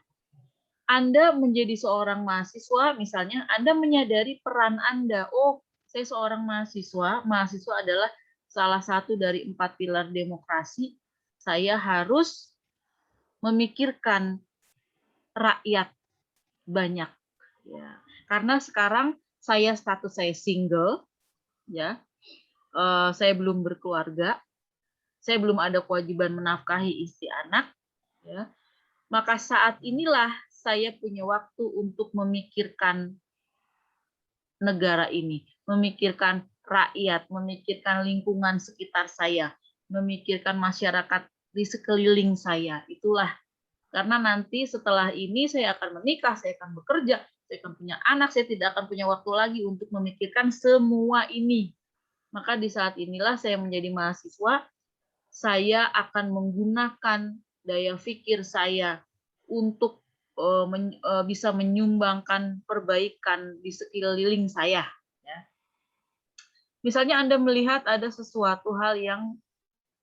[SPEAKER 1] Anda menjadi seorang mahasiswa, misalnya Anda menyadari peran Anda. Oh, saya seorang mahasiswa. Mahasiswa adalah salah satu dari 4 pilar demokrasi. Saya harus memikirkan rakyat banyak. Ya. Karena sekarang status saya single, ya, saya belum berkeluarga, saya belum ada kewajiban menafkahi istri anak, ya. Maka saat inilah saya punya waktu untuk memikirkan negara ini, memikirkan rakyat, memikirkan lingkungan sekitar saya, memikirkan masyarakat di sekeliling saya. Itulah karena nanti setelah ini saya akan menikah, saya akan bekerja, saya akan punya anak, saya tidak akan punya waktu lagi untuk memikirkan semua ini. Maka di saat inilah saya menjadi mahasiswa, saya akan menggunakan daya pikir saya untuk bisa menyumbangkan perbaikan di sekeliling saya. Ya. Misalnya Anda melihat ada sesuatu hal yang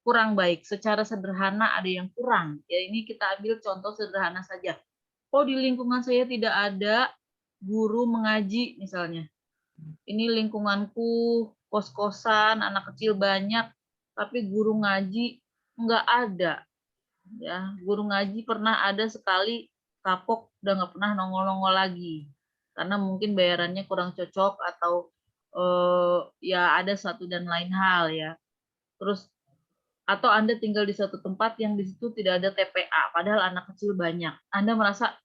[SPEAKER 1] kurang baik, secara sederhana ada yang kurang. Ya, ini kita ambil contoh sederhana saja. Oh, di lingkungan saya tidak ada guru mengaji misalnya. Ini lingkunganku kos-kosan, anak kecil banyak, tapi guru ngaji nggak ada. Ya, guru ngaji pernah ada sekali, kapok, udah nggak pernah nongol-nongol lagi. Karena mungkin bayarannya kurang cocok atau ya ada satu dan lain hal ya. Terus atau Anda tinggal di satu tempat yang di situ tidak ada TPA, padahal anak kecil banyak. Anda merasa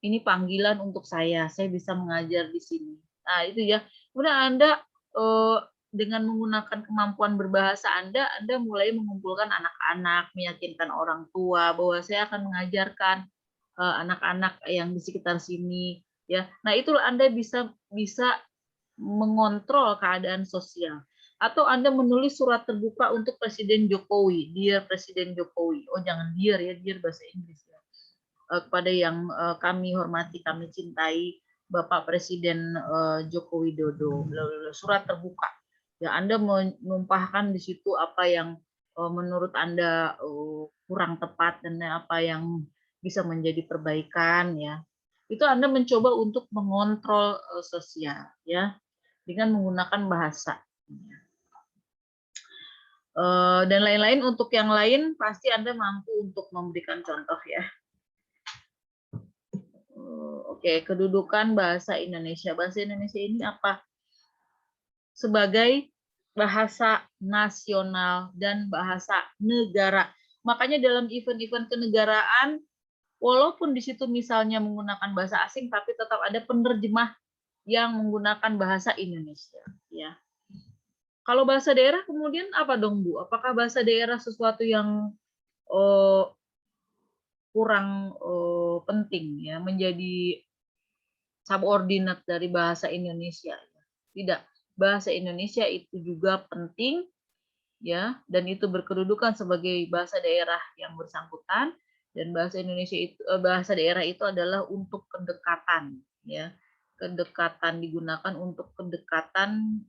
[SPEAKER 1] ini panggilan untuk saya bisa mengajar di sini. Nah, itu ya. Kemudian Anda dengan menggunakan kemampuan berbahasa Anda mulai mengumpulkan anak-anak, meyakinkan orang tua bahwa saya akan mengajarkan anak-anak yang di sekitar sini, ya. Nah, itulah Anda bisa mengontrol keadaan sosial. Atau Anda menulis surat terbuka untuk Presiden Jokowi, Dear Presiden Jokowi. Oh, jangan dear ya, dear bahasa Inggris ya. Kepada yang kami hormati, kami cintai, Bapak Presiden Joko Widodo, surat terbuka. Ya, Anda menumpahkan di situ apa yang menurut Anda kurang tepat dan apa yang bisa menjadi perbaikan ya. Itu Anda mencoba untuk mengontrol sosial ya dengan menggunakan bahasa. Dan lain-lain. Untuk yang lain pasti Anda mampu untuk memberikan contoh ya. Oke, kedudukan bahasa Indonesia. Bahasa Indonesia ini apa? Sebagai bahasa nasional dan bahasa negara. Makanya dalam event-event kenegaraan, walaupun di situ misalnya menggunakan bahasa asing, tapi tetap ada penerjemah yang menggunakan bahasa Indonesia. Ya. Kalau bahasa daerah kemudian apa dong Bu? Apakah bahasa daerah sesuatu yang kurang penting ya, menjadi subordinat dari bahasa Indonesia? Tidak, bahasa Indonesia itu juga penting ya, dan itu berkedudukan sebagai bahasa daerah yang bersangkutan, dan bahasa Indonesia itu bahasa daerah itu adalah untuk kedekatan ya. Kedekatan digunakan untuk kedekatan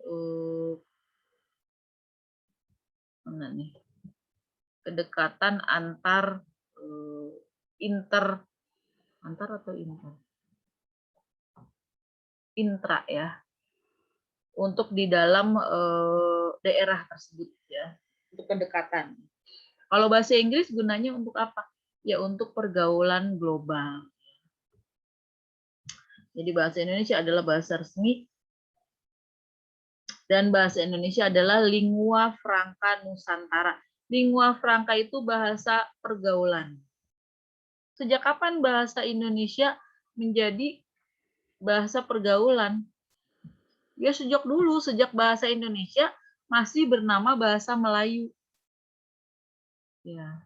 [SPEAKER 1] mana nih? Kedekatan antar antar atau intra ya, untuk di dalam daerah tersebut ya, untuk kedekatan. Kalau bahasa Inggris gunanya untuk apa? Ya untuk pergaulan global. Jadi bahasa Indonesia adalah bahasa resmi dan bahasa Indonesia adalah lingua franca Nusantara. Lingua franca itu bahasa pergaulan. Sejak kapan bahasa Indonesia menjadi bahasa pergaulan? Ya sejak dulu, sejak bahasa Indonesia masih bernama bahasa Melayu. Ya.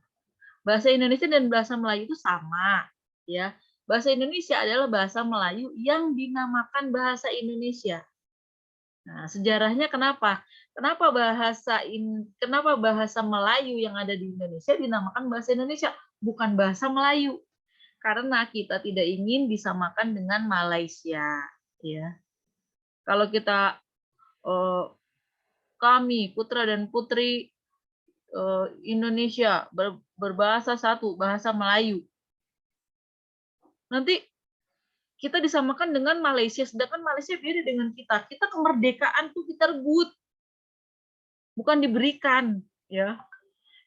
[SPEAKER 1] Bahasa Indonesia dan bahasa Melayu itu sama, ya. Bahasa Indonesia adalah bahasa Melayu yang dinamakan bahasa Indonesia. Nah, sejarahnya kenapa? Kenapa bahasa Melayu yang ada di Indonesia dinamakan bahasa Indonesia, bukan bahasa Melayu? Karena kita tidak ingin disamakan dengan Malaysia, ya. Kalau kita kami putra dan putri Indonesia berbahasa satu, bahasa Melayu. Nanti kita disamakan dengan Malaysia, sedangkan Malaysia beda dengan kita. Kita kemerdekaan tuh kita rebut, bukan diberikan, ya.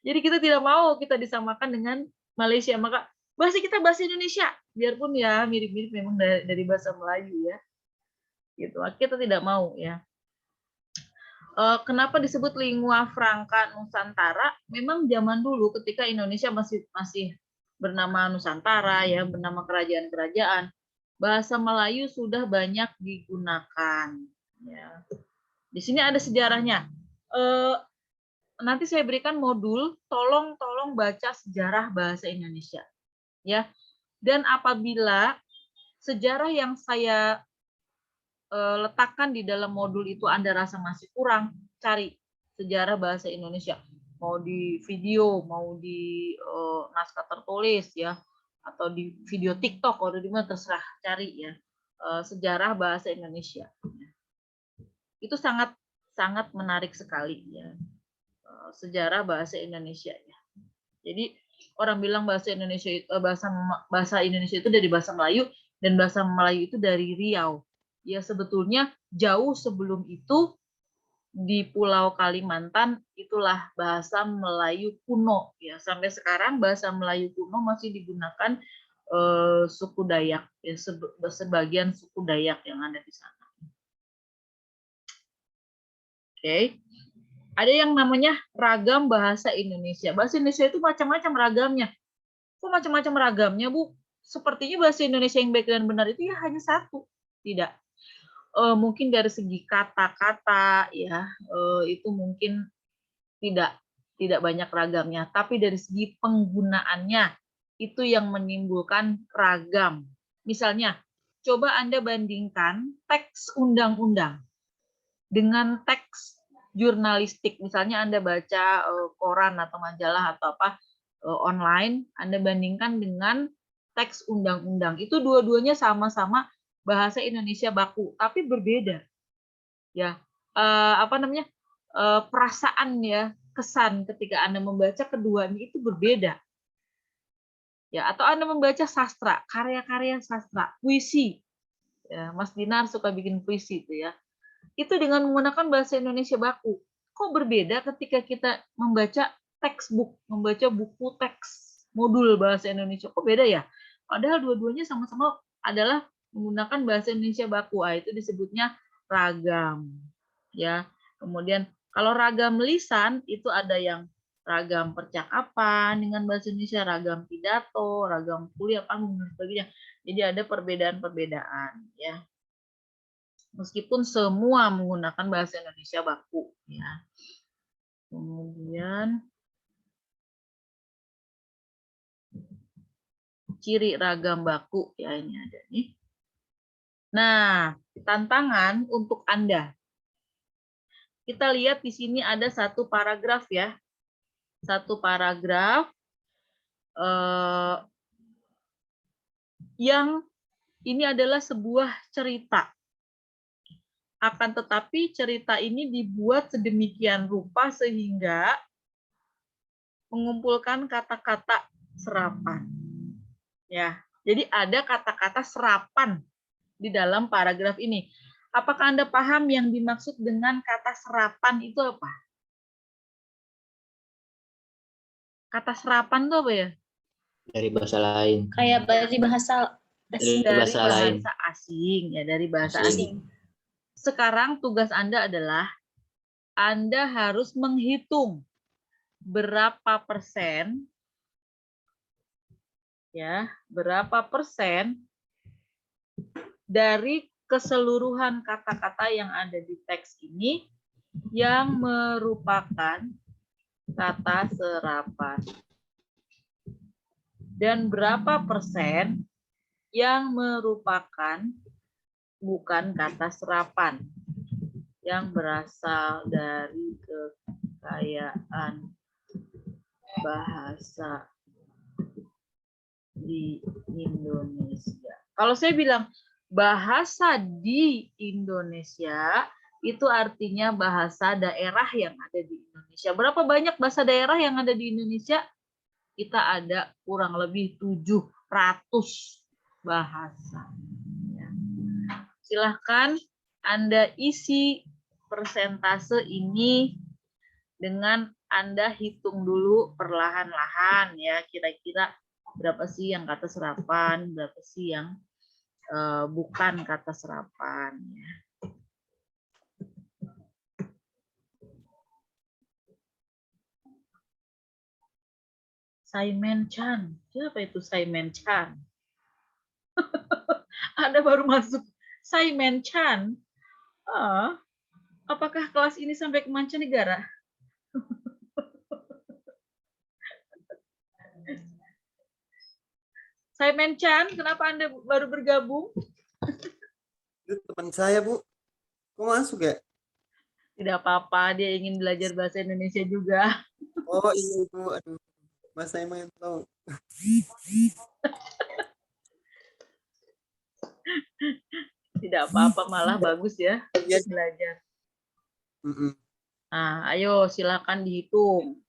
[SPEAKER 1] Jadi kita tidak mau kita disamakan dengan Malaysia, maka bahasa kita bahasa Indonesia, biarpun ya mirip-mirip memang dari bahasa Melayu ya. Gitu. Kita tidak mau ya. Kenapa disebut lingua franca Nusantara? Memang zaman dulu ketika Indonesia masih bernama Nusantara ya, bernama kerajaan-kerajaan, bahasa Melayu sudah banyak digunakan. Ya. Di sini ada sejarahnya. Nanti saya berikan modul, tolong baca sejarah bahasa Indonesia, ya. Dan apabila sejarah yang saya letakkan di dalam modul itu Anda rasa masih kurang, cari sejarah bahasa Indonesia, mau di video, mau di naskah tertulis ya, atau di video TikTok atau di mana terserah, cari ya sejarah bahasa Indonesia. Itu sangat menarik sekali ya, sejarah bahasa Indonesia ya. Jadi orang bilang bahasa Indonesia itu dari bahasa Melayu, dan bahasa Melayu itu dari Riau. Ya sebetulnya jauh sebelum itu di Pulau Kalimantan itulah bahasa Melayu kuno ya, sampai sekarang bahasa Melayu kuno masih digunakan suku Dayak ya, sebagian suku Dayak yang ada di sana. Oke. Ada yang namanya ragam bahasa Indonesia. Bahasa Indonesia itu macam-macam ragamnya. Kok macam-macam ragamnya, Bu? Sepertinya bahasa Indonesia yang baik dan benar itu ya hanya satu. Tidak. Mungkin dari segi kata-kata ya itu mungkin tidak banyak ragamnya, tapi dari segi penggunaannya itu yang menimbulkan ragam. Misalnya, coba Anda bandingkan teks undang-undang dengan teks jurnalistik. Misalnya Anda baca koran atau majalah atau apa online, Anda bandingkan dengan teks undang-undang. Itu dua-duanya sama-sama bahasa Indonesia baku, tapi berbeda. Ya, perasaan ya, kesan ketika Anda membaca keduanya itu berbeda. Ya, atau Anda membaca sastra, karya-karya sastra, puisi. Ya, Mas Dinar suka bikin puisi itu ya. Itu dengan menggunakan bahasa Indonesia baku. Kok berbeda ketika kita membaca textbook, membaca buku teks modul bahasa Indonesia? Kok beda ya? Padahal dua-duanya sama-sama adalah menggunakan bahasa Indonesia baku. Itu disebutnya ragam. Ya. Kemudian kalau ragam lisan itu ada yang ragam percakapan dengan bahasa Indonesia, ragam pidato, ragam kuliah, panggung dan sebagainya. Jadi ada perbedaan-perbedaan ya. Meskipun semua menggunakan bahasa Indonesia baku ya. Kemudian ciri ragam baku ya, ini ada nih. Nah, tantangan untuk Anda. Kita lihat di sini ada satu paragraf ya. Satu paragraf yang ini adalah sebuah cerita. Akan tetapi cerita ini dibuat sedemikian rupa sehingga mengumpulkan kata-kata serapan. Ya, jadi ada kata-kata serapan di dalam paragraf ini. Apakah Anda paham yang dimaksud dengan kata serapan itu apa? Kata serapan itu apa ya?
[SPEAKER 6] Dari bahasa lain.
[SPEAKER 5] Kayak dari bahasa
[SPEAKER 6] Dari
[SPEAKER 1] Dari
[SPEAKER 6] bahasa lain.
[SPEAKER 1] bahasa asing ya, dari bahasa
[SPEAKER 6] Asing.
[SPEAKER 1] asing. Sekarang tugas Anda adalah Anda harus menghitung berapa persen ya, berapa persen dari keseluruhan kata-kata yang ada di teks ini yang merupakan kata serapan. Dan berapa persen yang merupakan bukan kata serapan, yang berasal dari kekayaan bahasa di Indonesia. Kalau saya bilang bahasa di Indonesia, itu artinya bahasa daerah yang ada di Indonesia. Berapa banyak bahasa daerah yang ada di Indonesia? Kita ada kurang lebih 700 bahasa. Ya. Silahkan Anda isi persentase ini dengan Anda hitung dulu perlahan-lahan ya, kira-kira berapa sih yang kata serapan, berapa sih yang bukan kata serapan ya. Simon Chan, siapa itu Simon Chan? Ada baru masuk Simon Chan. Apakah kelas ini sampai ke mancanegara? Simon Chan, kenapa Anda baru bergabung?
[SPEAKER 2] Itu teman saya, Bu. Kok masuk ya?
[SPEAKER 1] Tidak apa-apa, dia ingin belajar bahasa Indonesia juga.
[SPEAKER 2] Oh iya, Bu. Aduh. Mas saya main tahu.
[SPEAKER 1] Tidak apa-apa, malah bagus ya
[SPEAKER 2] Iya.
[SPEAKER 1] belajar.
[SPEAKER 2] Mm-mm.
[SPEAKER 1] Nah, ayo silakan dihitung.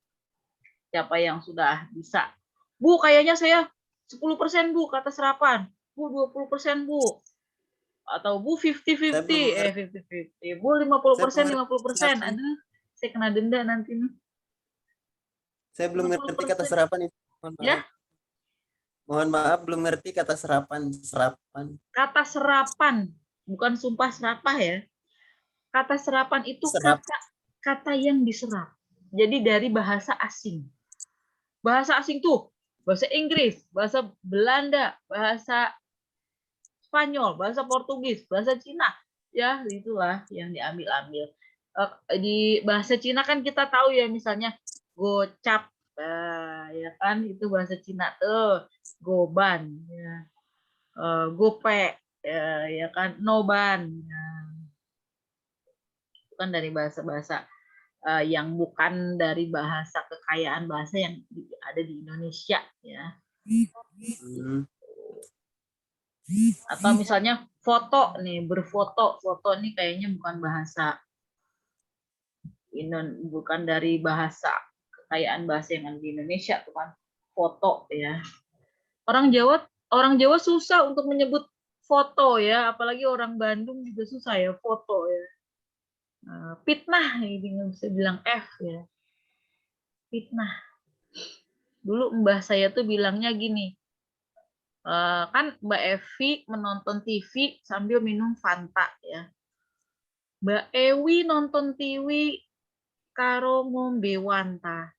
[SPEAKER 1] Siapa yang sudah bisa? Bu, kayaknya saya 10% Bu kata serapan. Bu 20% Bu. Atau Bu 50-50.
[SPEAKER 2] Saya belum mengerti.
[SPEAKER 1] 50-50. Bu 50%,
[SPEAKER 2] Saya
[SPEAKER 1] 50%.
[SPEAKER 2] serapan.
[SPEAKER 1] Aduh, saya kena denda nanti nih.
[SPEAKER 2] Saya belum ngerti kata
[SPEAKER 1] 50%.
[SPEAKER 2] serapan itu. Mohon maaf.
[SPEAKER 1] Ya,
[SPEAKER 2] Mohon maaf, belum ngerti kata serapan. Serapan.
[SPEAKER 1] kata serapan, bukan sumpah serapah ya. Kata serapan itu
[SPEAKER 2] Serap.
[SPEAKER 1] kata yang diserap. Jadi dari bahasa asing. Bahasa asing tuh bahasa Inggris, bahasa Belanda, bahasa Spanyol, bahasa Portugis, bahasa Cina. Ya, itulah yang diambil-ambil. Di bahasa Cina kan kita tahu ya, misalnya gocap, ya kan itu bahasa Cina tuh, goban, ya. Gope, ya kan noban. Ya. Itu kan dari bahasa-bahasa yang bukan dari bahasa kekayaan bahasa yang ada di Indonesia ya. Atau misalnya foto nih, berfoto, foto nih kayaknya bukan bahasa bukan dari bahasa kekayaan bahasa yang ada di Indonesia tuh kan, foto ya. Orang Jawa susah untuk menyebut foto ya, apalagi orang Bandung juga susah ya foto ya. Fitnah, ini nggak bisa bilang F ya. Fitnah. Dulu mbah saya tuh bilangnya gini, kan Mbak Evi menonton TV sambil minum Fanta ya. Mbak Ewi nonton TV karo ngombe Wanta.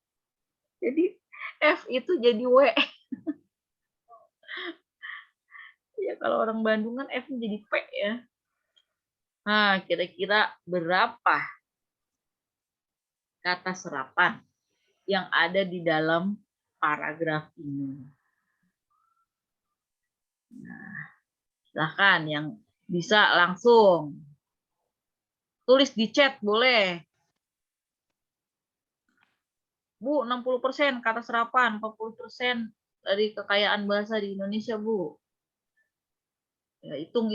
[SPEAKER 1] Jadi F itu jadi W. Ya kalau orang Bandung kan F jadi P ya. Nah, kira-kira berapa kata serapan yang ada di dalam paragraf ini? Nah, silahkan yang bisa langsung tulis di chat boleh. Bu, 60% kata serapan, 40% dari kekayaan bahasa di Indonesia, Bu. Ya, hitung.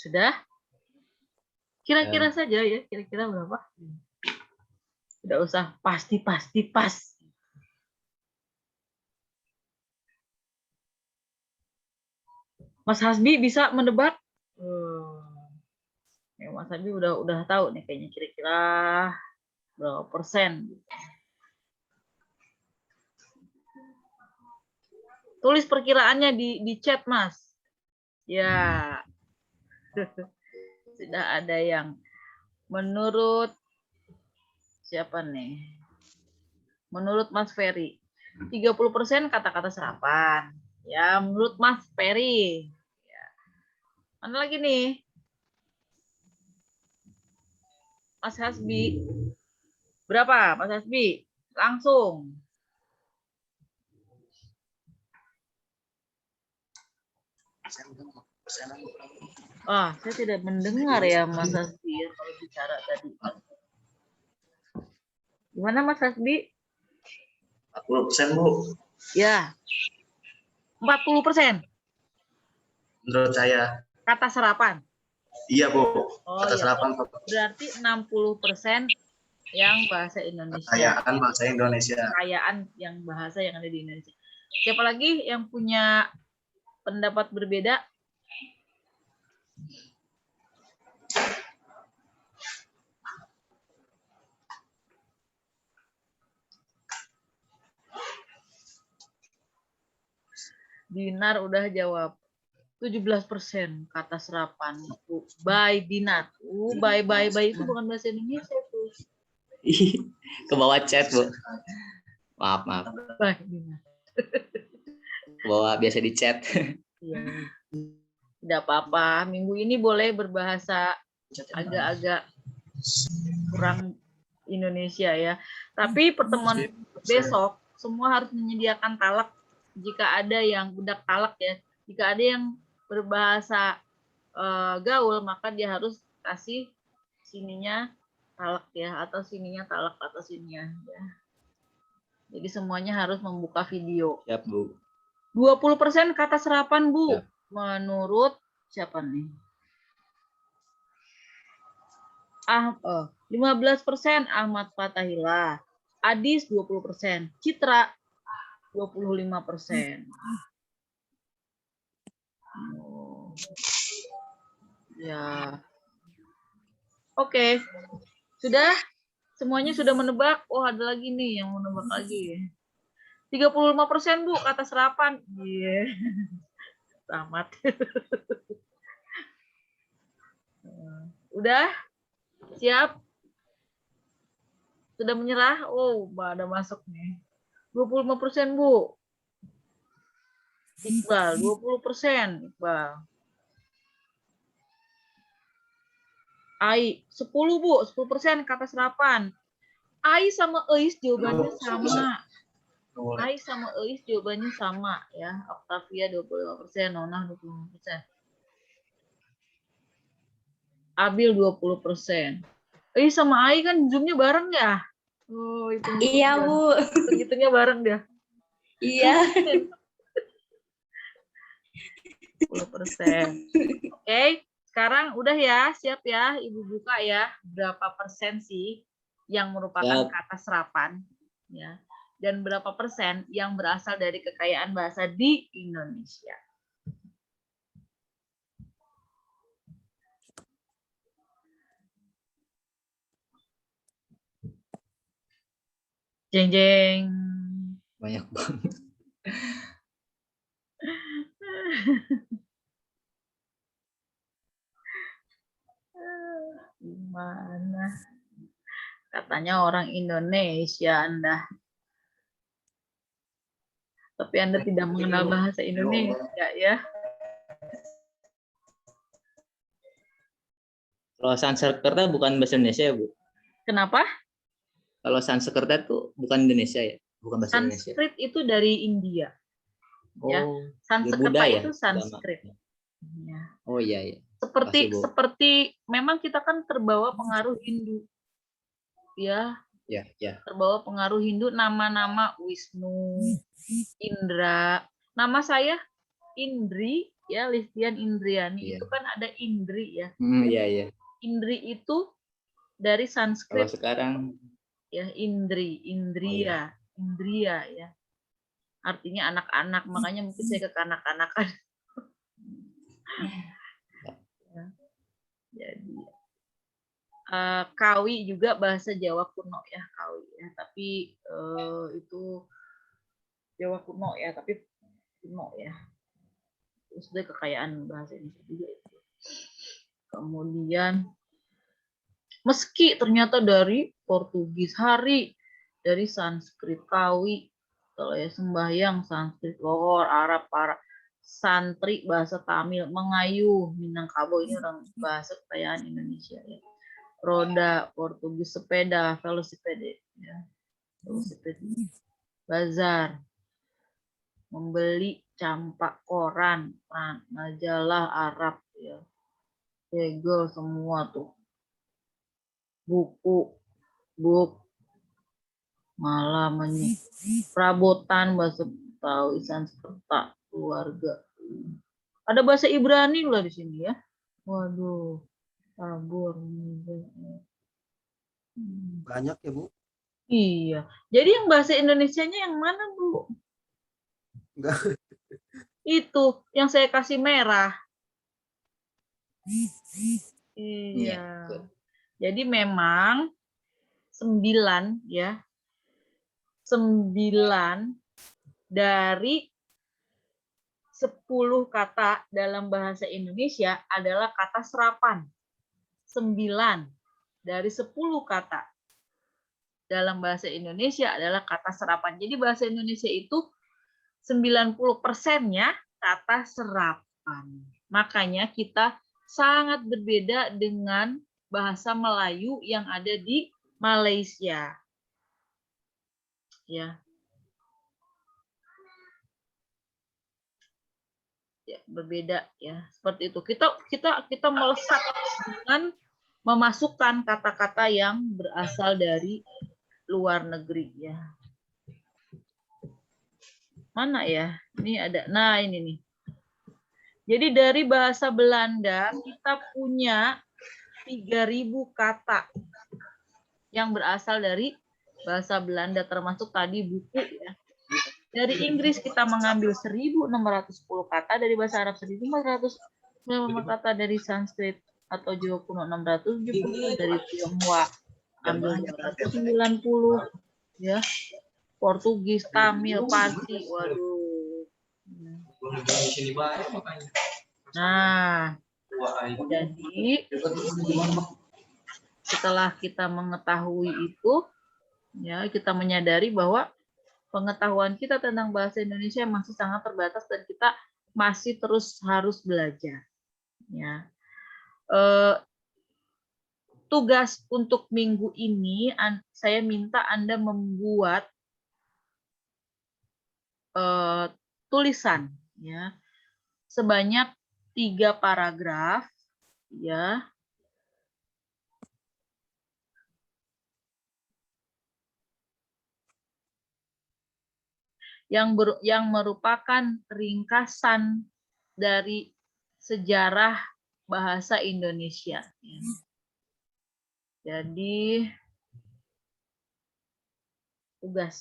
[SPEAKER 1] Sudah? Kira-kira saja ya, kira-kira berapa? Tidak usah pasti pas. Mas Hasbi bisa menebak? Mas Abi udah tahu nih kayaknya kira-kira berapa persen. Tulis perkiraannya di chat, Mas. Ya. Sudah ada yang menurut siapa nih? Menurut Mas Ferry. 30% kata-kata serapan. Ya, menurut Mas Ferry. Ya. Mana lagi nih? Mas Hasbi. Berapa, Mas Hasbi? Langsung. Saya tidak mendengar ya Mas Hasbi ya, kalau bicara tadi. Gimana Mas Hasbi?
[SPEAKER 7] 40% Bu,
[SPEAKER 1] Ya. 40%.
[SPEAKER 7] menurut saya.
[SPEAKER 1] Kata serapan.
[SPEAKER 7] Iya Bu,
[SPEAKER 1] Oh
[SPEAKER 7] kata
[SPEAKER 1] iya.
[SPEAKER 7] serapan
[SPEAKER 1] Berarti 60% yang bahasa Indonesia.
[SPEAKER 7] kekayaan bahasa Indonesia.
[SPEAKER 1] Kekayaan yang bahasa yang ada di Indonesia. Siapa lagi yang punya pendapat berbeda? Dinar udah jawab. 17% kata serapan. Bye Dinar. Bye itu bukan bahasa Indonesia tuh.
[SPEAKER 6] Ke bawah chat, Bu. Maaf.
[SPEAKER 1] Bye Dinar.
[SPEAKER 6] Ke bawah biasa di chat.
[SPEAKER 1] Iya. Tidak apa-apa. Minggu ini boleh berbahasa agak-agak kurang Indonesia ya. Tapi pertemuan besok semua harus menyediakan talak jika ada yang budak talak ya. Jika ada yang berbahasa gaul maka dia harus kasih sininya talak ya, atau sininya talak atau sininya ya. Jadi semuanya harus membuka video.
[SPEAKER 6] Siap, Bu.
[SPEAKER 1] 20% kata serapan, Bu.
[SPEAKER 6] Siap.
[SPEAKER 1] Menurut siapa nih? 15% Ahmad Fatahillah. Adis 20%. Citra 25%. Oh. Ya. Oke. Sudah? Semuanya sudah menebak? Oh, ada lagi nih yang menebak lagi. 35% Bu kata serapan. Iya. Tamat. Udah? Siap? Sudah menyerah? Oh, ada masuk nih. 25% Bu. Iqbal, 20%. Iqbal. Ai, 10 Bu, 10% kata serapan. Ai sama Eis jawabannya sama. Ai sama Eis jawabannya sama ya. Octavia 25%, Nona 25%. Abil 20%. Eis sama Ai kan zoomnya bareng ya? Oh,
[SPEAKER 5] Iya, Bu.
[SPEAKER 1] Hitungnya bareng dia.
[SPEAKER 5] Iya.
[SPEAKER 1] 10%. Oke, sekarang udah ya, siap ya, Ibu buka ya. Berapa persen sih yang merupakan kata serapan ya, dan berapa persen yang berasal dari kekayaan bahasa di Indonesia. Jeng jeng.
[SPEAKER 6] Banyak banget.
[SPEAKER 1] Gimana? Katanya orang Indonesia Anda. Tapi Anda tidak mengenal bahasa Indonesia ya.
[SPEAKER 6] Kalau Sanskerta bukan bahasa Indonesia ya, Bu?
[SPEAKER 1] Kenapa?
[SPEAKER 6] Kalau Sanskerta itu bukan Indonesia ya? Bukan bahasa Indonesia.
[SPEAKER 1] Sanskrit itu dari India. Ya.
[SPEAKER 6] Oh,
[SPEAKER 1] Sanskerta
[SPEAKER 6] ya,
[SPEAKER 1] itu Sanskrit. Ya.
[SPEAKER 6] Oh iya.
[SPEAKER 1] Seperti memang kita kan terbawa pengaruh Hindu. Ya. Terbawa pengaruh Hindu, nama-nama Wisnu, Indra. Nama saya Indri ya, Listian Indriani. Itu kan ada Indri ya.
[SPEAKER 6] Iya.
[SPEAKER 1] Indri itu dari Sanskrit.
[SPEAKER 6] Kalau sekarang
[SPEAKER 1] Ya, Indria ya. Artinya anak-anak, makanya mungkin saya kekanak-kanakan. Ya. Jadi Kawi juga bahasa Jawa kuno ya, Kawi ya. Tapi itu Jawa kuno ya, tapi kuno ya. Terus dia kekayaan bahasa Indonesia juga itu. Kemudian meski ternyata dari Portugis, hari dari Sanskrit, Kawi, kalau ya sembahyang Sanskrit, lohor, Arab, para santri bahasa Tamil, mengayuh, Minangkabau ini orang bahasa kekayaan Indonesia ya. Roda Portugis, sepeda, velosipede ya. Velosipede. Bazar, membeli campak koran, majalah Arab ya. Segel semua tuh. Buku, malah perabotan bahasa Betawi, Sanskerta, keluarga. Ada bahasa Ibrani lah di sini ya. Waduh, tabur.
[SPEAKER 2] Banyak ya, Bu?
[SPEAKER 1] Iya. Jadi yang bahasa Indonesianya yang mana, Bu?
[SPEAKER 2] Enggak.
[SPEAKER 1] Itu yang saya kasih merah.
[SPEAKER 6] Iya.
[SPEAKER 1] Iya.
[SPEAKER 6] Betul.
[SPEAKER 1] Jadi memang 9 ya. 9 dari 10 kata dalam bahasa Indonesia adalah kata serapan. 9 dari 10 kata dalam bahasa Indonesia adalah kata serapan. Jadi bahasa Indonesia itu 90%-nya kata serapan. Makanya kita sangat berbeda dengan bahasa Melayu yang ada di Malaysia. Ya. Ya, berbeda ya. Seperti itu. Kita melesat dengan memasukkan kata-kata yang berasal dari luar negeri ya. Mana ya? Ini ada. Nah, ini nih. Jadi dari bahasa Belanda kita punya 3.000 kata yang berasal dari bahasa Belanda, termasuk tadi buku ya. Dari Inggris kita mengambil 1.610 kata, dari bahasa Arab 1.495 kata, dari Sanskrit atau Jawa kuno 670, dari Tionghoa ambil 290 ya. Portugis, Tamil, Parsi, waduh. Nah, jadi setelah kita mengetahui itu, ya kita menyadari bahwa pengetahuan kita tentang bahasa Indonesia masih sangat terbatas dan kita masih terus harus belajar. Ya. Tugas untuk minggu ini saya minta Anda membuat tulisan ya sebanyak 3 paragraf ya. Yang merupakan ringkasan dari sejarah bahasa Indonesia. Jadi tugas.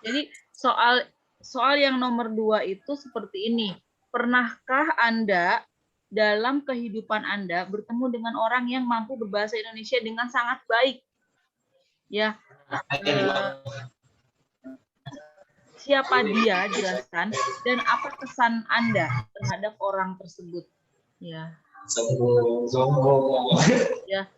[SPEAKER 1] Jadi soal yang nomor 2 itu seperti ini. Pernahkah Anda dalam kehidupan Anda bertemu dengan orang yang mampu berbahasa Indonesia dengan sangat baik. Ya, siapa dia, jelaskan, dan apa kesan Anda terhadap orang tersebut. Ya. Ya.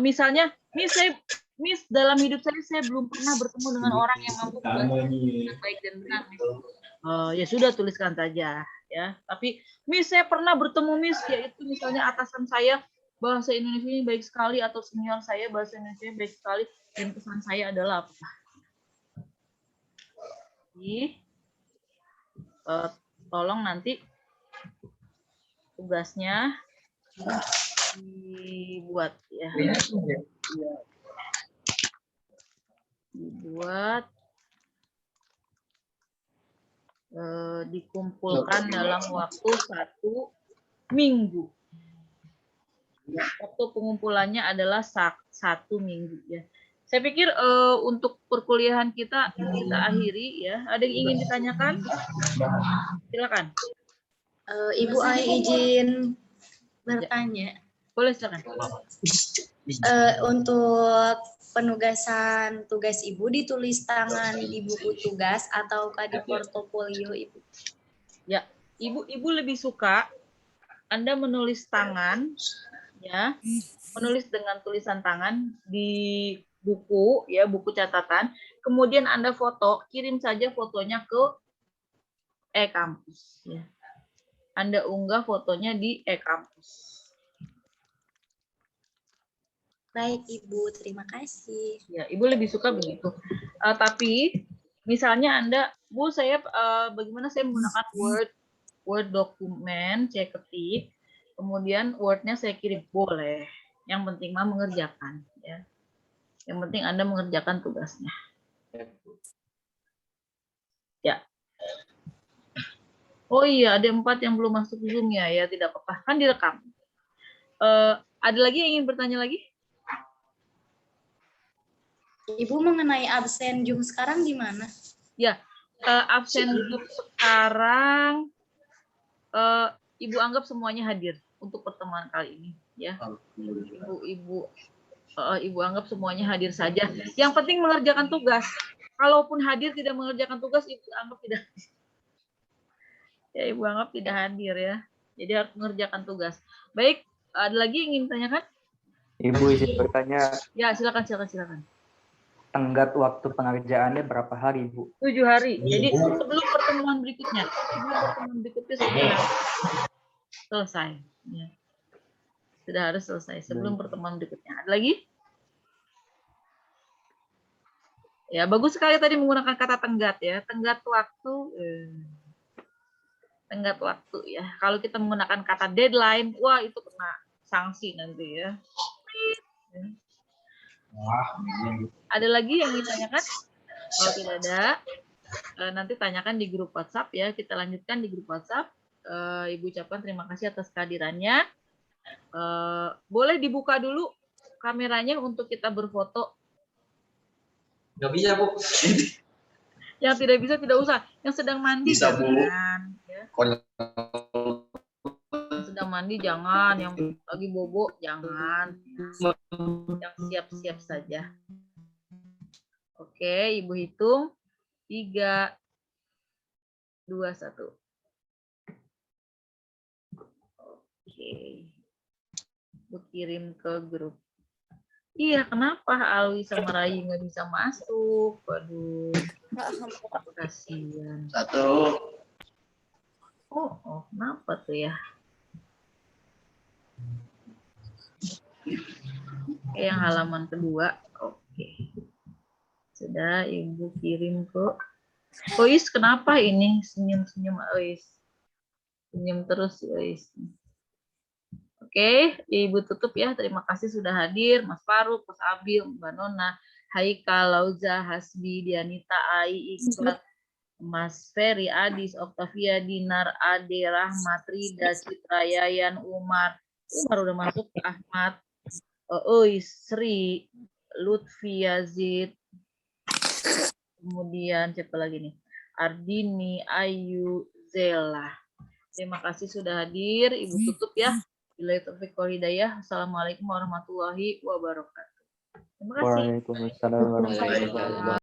[SPEAKER 1] Misalnya, Miss, dalam hidup saya belum pernah bertemu dengan orang yang mampu berbahasa dengan baik dan benar, Miss. Ya sudah, tuliskan saja. Ya, tapi Miss, saya pernah bertemu Miss, yaitu misalnya atasan saya bahasa Indonesia baik sekali, atau senior saya bahasa Indonesia baik sekali, dan kesan saya adalah apa? Tolong nanti tugasnya dibuat ya. Dibuat, dikumpulkan dalam waktu 1 minggu. Waktu pengumpulannya adalah 1 minggu ya. Saya pikir untuk perkuliahan kita akhiri ya. Ada yang ingin ditanyakan? Silakan.
[SPEAKER 5] Ibu Ai izin bertanya.
[SPEAKER 1] Boleh, silakan.
[SPEAKER 5] Untuk penugasan tugas Ibu ditulis tangan di buku tugas ataukah di portofolio Ibu?
[SPEAKER 1] Ya, Ibu lebih suka Anda menulis tangan ya, menulis dengan tulisan tangan di buku ya, buku catatan, kemudian Anda foto, kirim saja fotonya ke e-kampus ya. Anda unggah fotonya di e-kampus.
[SPEAKER 5] Baik Ibu, terima kasih.
[SPEAKER 1] Ya, Ibu lebih suka begitu. Tapi misalnya Anda, Bu, saya bagaimana saya menggunakan Word dokumen, saya ketik, kemudian Word-nya saya kirim, boleh. Yang penting mah mengerjakan ya. Yang penting Anda mengerjakan tugasnya. Ya. Oh iya, ada 4 yang belum masuk Zoom ya, tidak apa-apa, kan direkam. Ada lagi yang ingin bertanya lagi?
[SPEAKER 5] Ibu mengenai absen Zoom sekarang di mana?
[SPEAKER 1] Ya, absen Zoom sekarang, Ibu anggap semuanya hadir untuk pertemuan kali ini, ya. Ibu anggap semuanya hadir saja. Yang penting mengerjakan tugas. Kalaupun hadir tidak mengerjakan tugas, Ibu anggap tidak. Ya, Ibu anggap tidak hadir ya. Jadi harus mengerjakan tugas. Baik, ada lagi yang ingin ditanyakan?
[SPEAKER 8] Ibu izin bertanya.
[SPEAKER 1] Ya, silakan.
[SPEAKER 8] Tenggat waktu pengerjaannya berapa hari, Bu?
[SPEAKER 1] 7 hari. Jadi sebelum pertemuan berikutnya. Sudah selesai. Ya. Sudah harus selesai sebelum pertemuan berikutnya. Ada lagi? Ya, bagus sekali tadi menggunakan kata tenggat ya. Tenggat waktu. Tenggat waktu ya. Kalau kita menggunakan kata deadline, wah itu kena sanksi nanti ya. Ada lagi yang ditanyakan? Kalau tidak ada, nanti tanyakan di grup WhatsApp ya. Kita lanjutkan di grup WhatsApp. Ibu ucapkan terima kasih atas kehadirannya. Boleh dibuka dulu kameranya untuk kita berfoto.
[SPEAKER 7] Nggak bisa, Bu.
[SPEAKER 1] Yang tidak bisa tidak usah. Yang sedang mandi
[SPEAKER 7] Bisa, Bu.
[SPEAKER 1] jangan. Ya. Yang sedang mandi jangan. Yang lagi bobo jangan. Yang siap-siap saja. Oke, Ibu hitung. 3, 2, 1. Oke. Ibu kirim ke grup. Iya, kenapa Alwi sama Rayu nggak bisa masuk? Waduh, kasihan.
[SPEAKER 7] 1.
[SPEAKER 1] Oh, kenapa tuh ya? Oke, yang halaman kedua. Oke. Sudah Ibu kirim ke Ois, kenapa ini senyum-senyum Ois? Senyum terus Ois. Oke, Ibu tutup ya. Terima kasih sudah hadir. Mas Faruk, Mas Abil, Mbak Nona, Haikal, Lauza, Hasbi, Dianita, Ai, Iqbal, Mas Ferry, Adis, Oktavia, Dinar, Ade, Rahmat, Rida, Citra, Yayan, Umar. Umar udah masuk, Ahmad, Sri, Lutfi, Yazid, kemudian siapa lagi nih? Ardini, Ayu, Zela. Terima kasih sudah hadir. Ibu tutup ya. Billahi taufiq wal hidayah. Assalamualaikum warahmatullahi wabarakatuh. Terima kasih.
[SPEAKER 8] Waalaikumsalam warahmatullahi wabarakatuh.